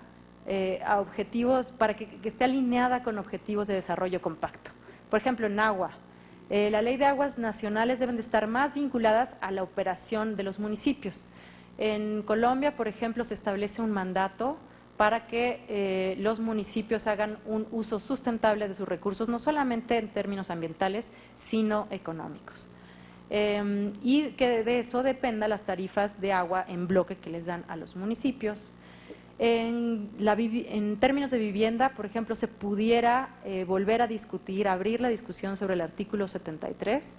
a objetivos, para que esté alineada con objetivos de desarrollo compacto. Por ejemplo, en agua, la ley de aguas nacionales deben de estar más vinculadas a la operación de los municipios. En Colombia, por ejemplo, se establece un mandato para que los municipios hagan un uso sustentable de sus recursos, no solamente en términos ambientales, sino económicos. Y que de eso dependa las tarifas de agua en bloque que les dan a los municipios. En términos de vivienda, por ejemplo, se pudiera volver a discutir, abrir la discusión sobre el artículo 73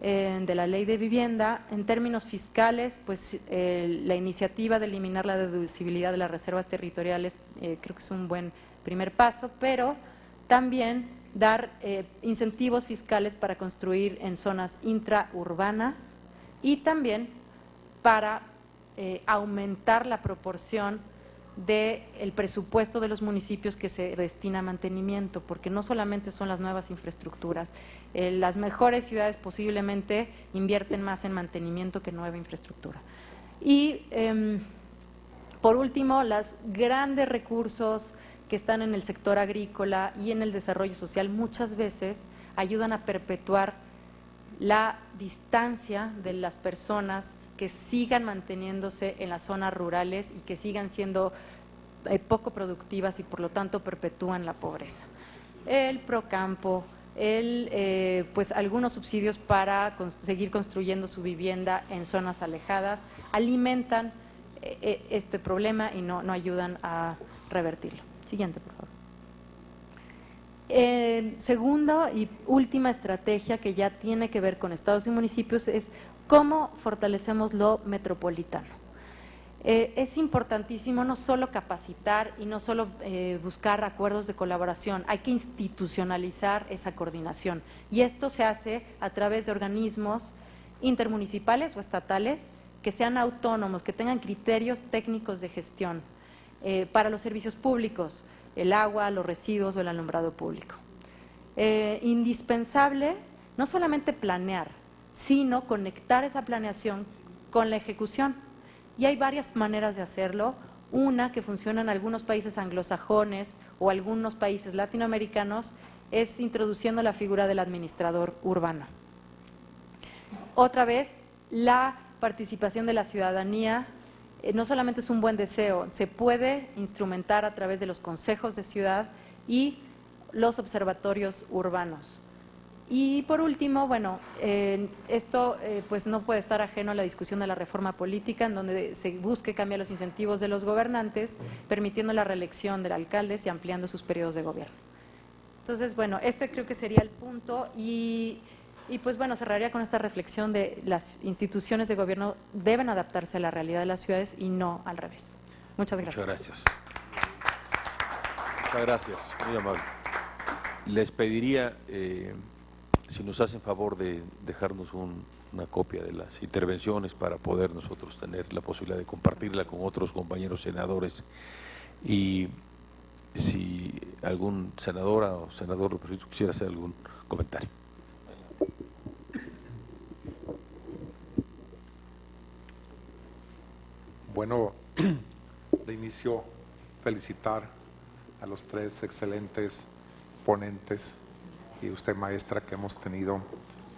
de la Ley de Vivienda. En términos fiscales, pues la iniciativa de eliminar la deducibilidad de las reservas territoriales creo que es un buen primer paso, pero también dar incentivos fiscales para construir en zonas intraurbanas y también para aumentar la proporción del presupuesto de los municipios que se destina a mantenimiento, porque no solamente son las nuevas infraestructuras, las mejores ciudades posiblemente invierten más en mantenimiento que en nueva infraestructura. Y por último, los grandes recursos que están en el sector agrícola y en el desarrollo social muchas veces ayudan a perpetuar la distancia de las personas que sigan manteniéndose en las zonas rurales y que sigan siendo poco productivas y por lo tanto perpetúan la pobreza. El Procampo, pues algunos subsidios para seguir construyendo su vivienda en zonas alejadas, alimentan este problema y no ayudan a revertirlo. Siguiente, por favor. Segunda y última estrategia que ya tiene que ver con estados y municipios es cómo fortalecemos lo metropolitano. Es importantísimo no solo capacitar y no solo buscar acuerdos de colaboración, hay que institucionalizar esa coordinación y esto se hace a través de organismos intermunicipales o estatales que sean autónomos, que tengan criterios técnicos de gestión para los servicios públicos, el agua, los residuos o el alumbrado público. Indispensable no solamente planear, sino conectar esa planeación con la ejecución. Y hay varias maneras de hacerlo. Una que funciona en algunos países anglosajones o algunos países latinoamericanos es introduciendo la figura del administrador urbano. Otra vez, la participación de la ciudadanía no solamente es un buen deseo, se puede instrumentar a través de los consejos de ciudad y los observatorios urbanos. Y por último, bueno, esto pues no puede estar ajeno a la discusión de la reforma política, en donde se busque cambiar los incentivos de los gobernantes, permitiendo la reelección de alcaldes y ampliando sus periodos de gobierno. Entonces, bueno, este creo que sería el punto y pues bueno, cerraría con esta reflexión de las instituciones de gobierno deben adaptarse a la realidad de las ciudades y no al revés. Muchas gracias. Muchas gracias. Muchas gracias, muy amable. Les pediría, si nos hacen favor de dejarnos una copia de las intervenciones para poder nosotros tener la posibilidad de compartirla con otros compañeros senadores y si algún senadora o senador quisiera hacer algún comentario. Bueno, de inicio felicitar a los tres excelentes ponentes y usted, maestra, que hemos tenido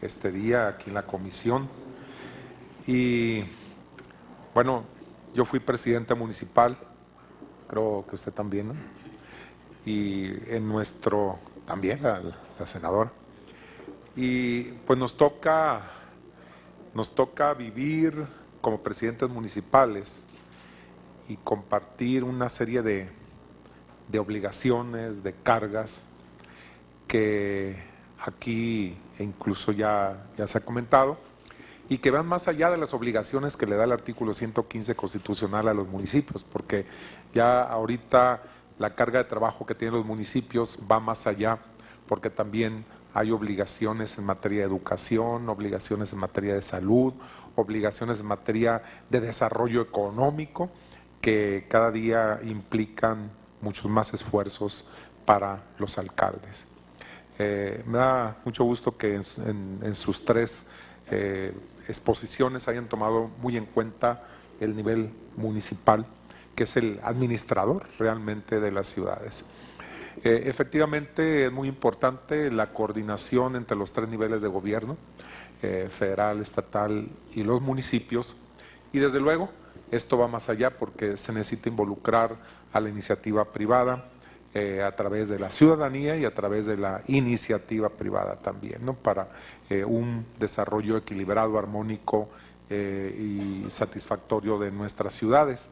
este día aquí en la comisión. Y bueno, yo fui presidente municipal, creo que usted también, ¿no? Y en nuestro, también la senadora. Y pues nos toca vivir como presidentes municipales y compartir una serie de obligaciones, de cargas, que aquí incluso ya se ha comentado, y que van más allá de las obligaciones que le da el artículo 115 constitucional a los municipios, porque ya ahorita la carga de trabajo que tienen los municipios va más allá, porque también hay obligaciones en materia de educación, obligaciones en materia de salud, obligaciones en materia de desarrollo económico, que cada día implican muchos más esfuerzos para los alcaldes. Me da mucho gusto que en sus tres exposiciones hayan tomado muy en cuenta el nivel municipal, que es el administrador realmente de las ciudades. Efectivamente es muy importante la coordinación entre los tres niveles de gobierno, federal, estatal y los municipios, y desde luego esto va más allá porque se necesita involucrar a la iniciativa privada, a través de la ciudadanía y a través de la iniciativa privada también, ¿no? Para un desarrollo equilibrado, armónico y satisfactorio de nuestras ciudades.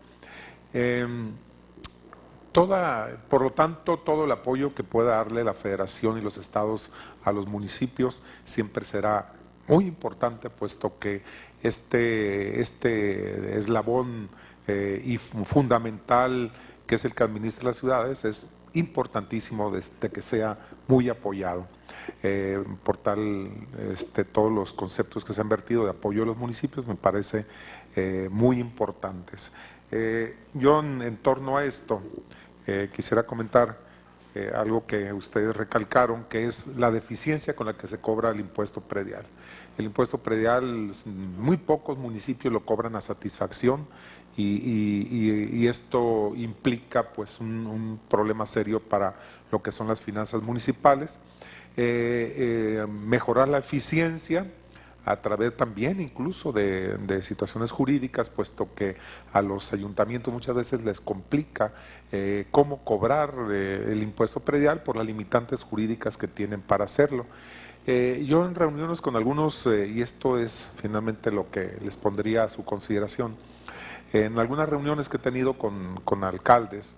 Por lo tanto, todo el apoyo que pueda darle la Federación y los estados a los municipios siempre será muy importante, puesto que este eslabón y fundamental que es el que administra las ciudades es importantísimo de que sea muy apoyado. Por tal, todos los conceptos que se han vertido de apoyo a los municipios me parece muy importantes. Yo en torno a esto quisiera comentar algo que ustedes recalcaron, que es la deficiencia con la que se cobra el impuesto predial. El impuesto predial, muy pocos municipios lo cobran a satisfacción y esto implica pues un problema serio para lo que son las finanzas municipales. Mejorar la eficiencia a través también incluso de situaciones jurídicas, puesto que a los ayuntamientos muchas veces les complica cómo cobrar el impuesto predial por las limitantes jurídicas que tienen para hacerlo. Yo en reuniones con algunos, y esto es finalmente lo que les pondría a su consideración, en algunas reuniones que he tenido con alcaldes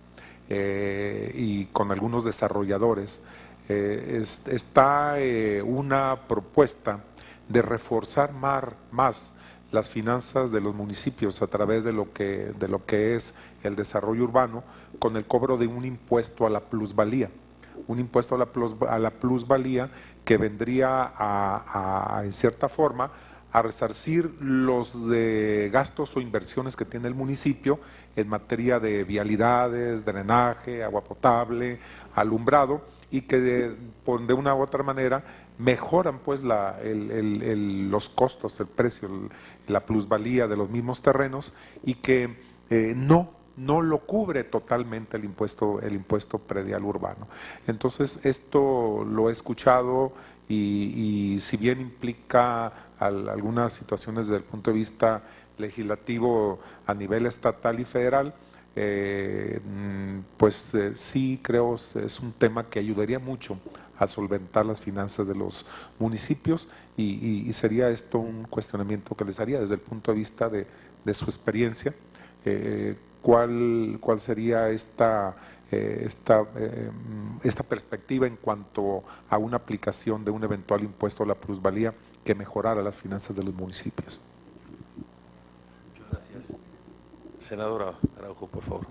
y con algunos desarrolladores, está una propuesta de reforzar más las finanzas de los municipios a través de lo que es el desarrollo urbano, con el cobro de un impuesto a la plusvalía. Un impuesto a la plusvalía que vendría en cierta forma, a resarcir los gastos o inversiones que tiene el municipio en materia de vialidades, drenaje, agua potable, alumbrado, y que de una u otra manera mejoran pues los costos, el precio, la plusvalía de los mismos terrenos, y que no lo cubre totalmente el impuesto predial urbano. Entonces esto lo he escuchado y si bien implica algunas situaciones desde el punto de vista legislativo a nivel estatal y federal, sí creo es un tema que ayudaría mucho a solventar las finanzas de los municipios, y sería esto un cuestionamiento que les haría desde el punto de vista de su experiencia. ¿Cuál sería esta perspectiva en cuanto a una aplicación de un eventual impuesto a la plusvalía que mejorara las finanzas de los municipios? Muchas gracias. Senadora Araujo, por favor.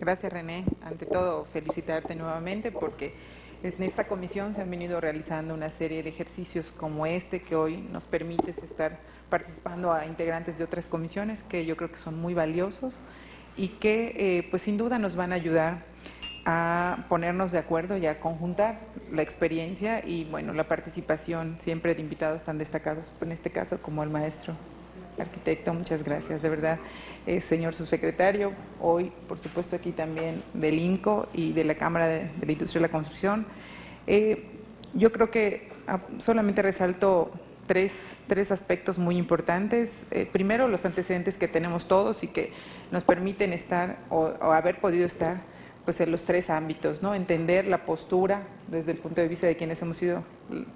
Gracias René. Ante todo, felicitarte nuevamente porque en esta comisión se han venido realizando una serie de ejercicios como este que hoy nos permite estar participando a integrantes de otras comisiones que yo creo que son muy valiosos y que pues sin duda nos van a ayudar a ponernos de acuerdo y a conjuntar la experiencia y bueno, la participación siempre de invitados tan destacados, en este caso como el maestro arquitecto. Muchas gracias, de verdad, señor subsecretario, hoy por supuesto aquí también del INCO y de la Cámara de la Industria de la Construcción. Yo creo que solamente resalto tres aspectos muy importantes. Primero, los antecedentes que tenemos todos y que nos permiten estar o haber podido estar pues en los tres ámbitos, ¿no? Entender la postura desde el punto de vista de quienes hemos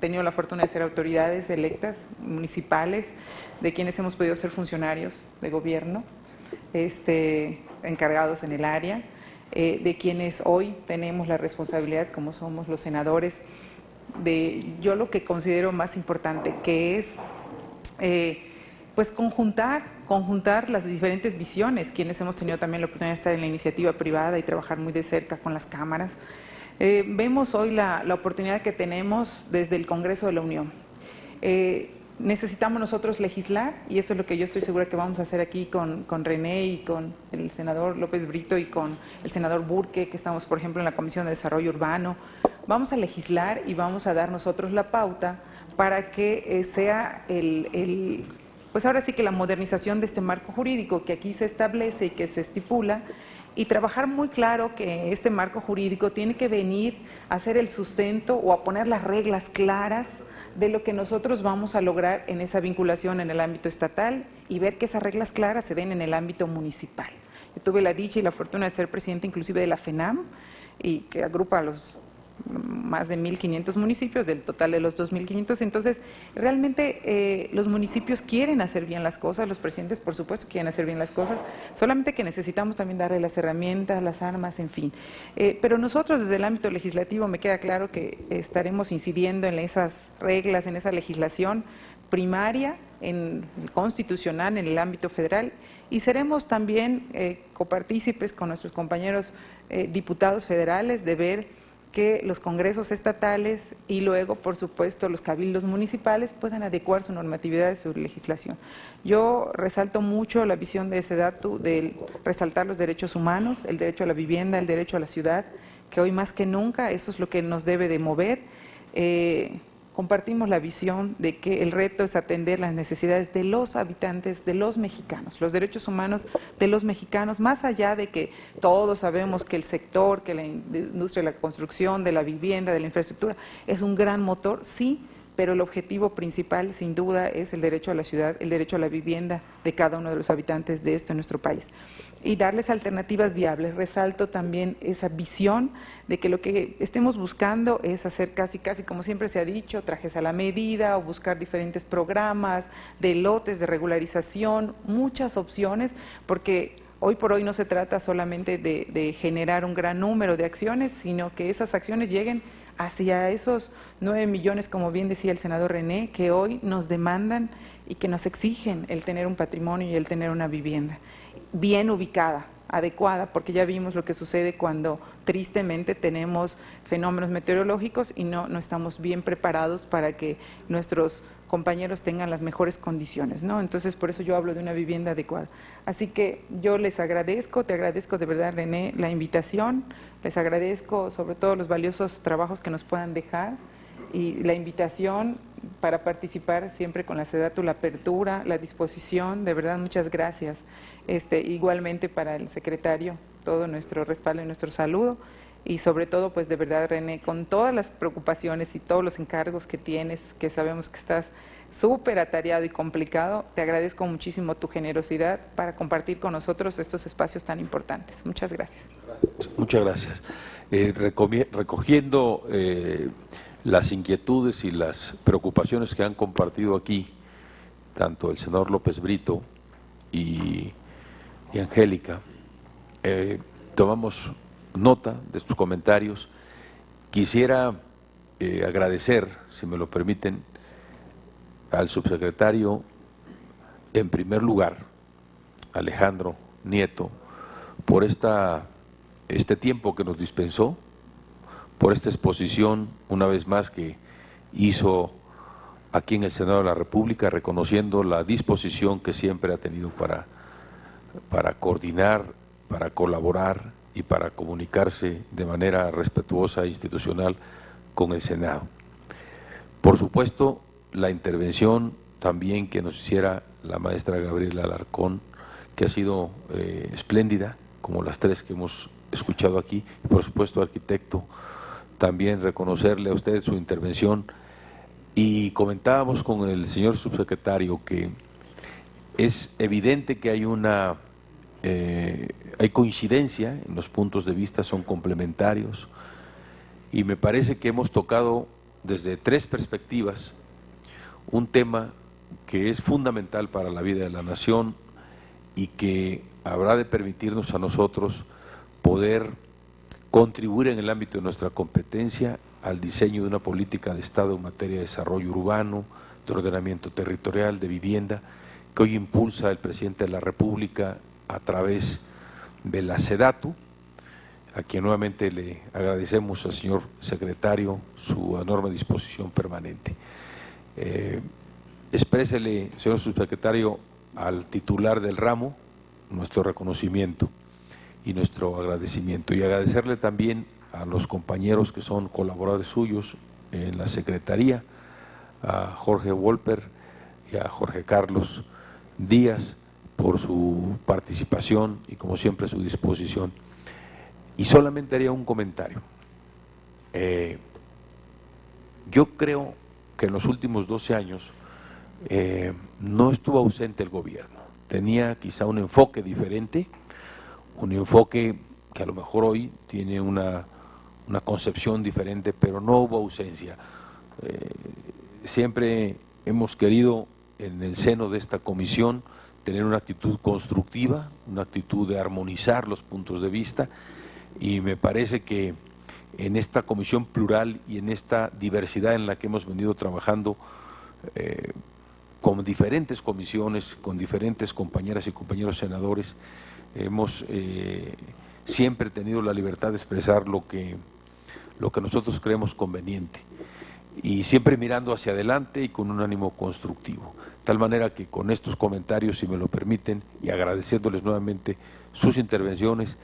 tenido la fortuna de ser autoridades electas municipales, de quienes hemos podido ser funcionarios de gobierno, encargados en el área, de quienes hoy tenemos la responsabilidad, como somos los senadores, de yo lo que considero más importante, que es pues conjuntar las diferentes visiones, quienes hemos tenido también la oportunidad de estar en la iniciativa privada y trabajar muy de cerca con las cámaras. Vemos hoy la oportunidad que tenemos desde el Congreso de la Unión. Necesitamos nosotros legislar y eso es lo que yo estoy segura que vamos a hacer aquí con René y con el senador López Brito y con el senador Burke, que estamos por ejemplo en la Comisión de Desarrollo Urbano. Vamos a legislar y vamos a dar nosotros la pauta para que sea pues ahora sí que la modernización de este marco jurídico que aquí se establece y que se estipula, y trabajar muy claro que este marco jurídico tiene que venir a ser el sustento o a poner las reglas claras de lo que nosotros vamos a lograr en esa vinculación en el ámbito estatal y ver que esas reglas claras se den en el ámbito municipal. Yo tuve la dicha y la fortuna de ser presidente inclusive de la FENAM, y que agrupa a los más de 1.500 municipios, del total de los 2.500, entonces realmente los municipios quieren hacer bien las cosas, los presidentes por supuesto quieren hacer bien las cosas, solamente que necesitamos también darle las herramientas, las armas, en fin. Pero nosotros desde el ámbito legislativo me queda claro que estaremos incidiendo en esas reglas, en esa legislación primaria, en el constitucional, en el ámbito federal, y seremos también copartícipes con nuestros compañeros diputados federales de ver que los congresos estatales y luego, por supuesto, los cabildos municipales puedan adecuar su normatividad de su legislación. Yo resalto mucho la visión de SEDATU de resaltar los derechos humanos, el derecho a la vivienda, el derecho a la ciudad, que hoy más que nunca eso es lo que nos debe de mover. Compartimos la visión de que el reto es atender las necesidades de los habitantes, de los mexicanos, los derechos humanos de los mexicanos, más allá de que todos sabemos que el sector, que la industria de la construcción, de la vivienda, de la infraestructura, es un gran motor, sí, pero el objetivo principal, sin duda, es el derecho a la ciudad, el derecho a la vivienda de cada uno de los habitantes de nuestro país. Y darles alternativas viables. Resalto también esa visión de que lo que estemos buscando es hacer casi, como siempre se ha dicho, trajes a la medida, o buscar diferentes programas de lotes, de regularización, muchas opciones, porque hoy por hoy no se trata solamente de generar un gran número de acciones, sino que esas acciones lleguen hacia esos 9 millones, como bien decía el senador René, que hoy nos demandan y que nos exigen el tener un patrimonio y el tener una vivienda bien ubicada, adecuada, porque ya vimos lo que sucede cuando tristemente tenemos fenómenos meteorológicos y no estamos bien preparados para que nuestros compañeros tengan las mejores condiciones, ¿no? Entonces, por eso yo hablo de una vivienda adecuada. Así que yo les agradezco, te agradezco de verdad, René, la invitación, les agradezco sobre todo los valiosos trabajos que nos puedan dejar y la invitación para participar siempre con la SEDATU, la apertura, la disposición, de verdad, muchas gracias. Igualmente para el secretario, todo nuestro respaldo y nuestro saludo. Y sobre todo, pues de verdad, René, con todas las preocupaciones y todos los encargos que tienes, que sabemos que estás súper atareado y complicado, te agradezco muchísimo tu generosidad para compartir con nosotros estos espacios tan importantes. Muchas gracias. Muchas gracias. Recogiendo las inquietudes y las preocupaciones que han compartido aquí, tanto el senador López Brito y Angélica, tomamos nota de sus comentarios. Quisiera agradecer, si me lo permiten, al subsecretario, en primer lugar, Alejandro Nieto, por este tiempo que nos dispensó, por esta exposición, una vez más, que hizo aquí en el Senado de la República, reconociendo la disposición que siempre ha tenido para coordinar, para colaborar y para comunicarse de manera respetuosa e institucional con el Senado. Por supuesto, la intervención también que nos hiciera la maestra Gabriela Alarcón, que ha sido espléndida, como las tres que hemos escuchado aquí, y por supuesto, arquitecto, también reconocerle a usted su intervención. Y comentábamos con el señor subsecretario que es evidente que hay coincidencia en los puntos de vista, son complementarios, y me parece que hemos tocado desde tres perspectivas un tema que es fundamental para la vida de la nación y que habrá de permitirnos a nosotros poder contribuir en el ámbito de nuestra competencia al diseño de una política de Estado en materia de desarrollo urbano, de ordenamiento territorial, de vivienda, que hoy impulsa el presidente de la República a través de la SEDATU, a quien nuevamente le agradecemos al señor secretario su enorme disposición permanente. Exprésele, señor subsecretario, al titular del ramo nuestro reconocimiento y nuestro agradecimiento, y agradecerle también a los compañeros que son colaboradores suyos en la Secretaría, a Jorge Wolper y a Jorge Carlos Díaz, por su participación y como siempre su disposición. Y solamente haría un comentario. Yo creo que en los últimos 12 años no estuvo ausente el gobierno, tenía quizá un enfoque diferente, un enfoque que a lo mejor hoy tiene una concepción diferente, pero no hubo ausencia. Siempre hemos querido en el seno de esta comisión tener una actitud constructiva, una actitud de armonizar los puntos de vista, y me parece que en esta comisión plural y en esta diversidad en la que hemos venido trabajando con diferentes comisiones, con diferentes compañeras y compañeros senadores, hemos siempre tenido la libertad de expresar lo que nosotros creemos conveniente, y siempre mirando hacia adelante y con un ánimo constructivo. De tal manera que con estos comentarios, si me lo permiten, y agradeciéndoles nuevamente sus intervenciones,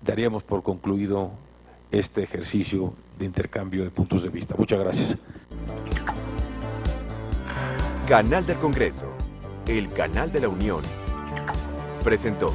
daríamos por concluido este ejercicio de intercambio de puntos de vista. Muchas gracias. Canal del Congreso, el canal de la Unión, presentó.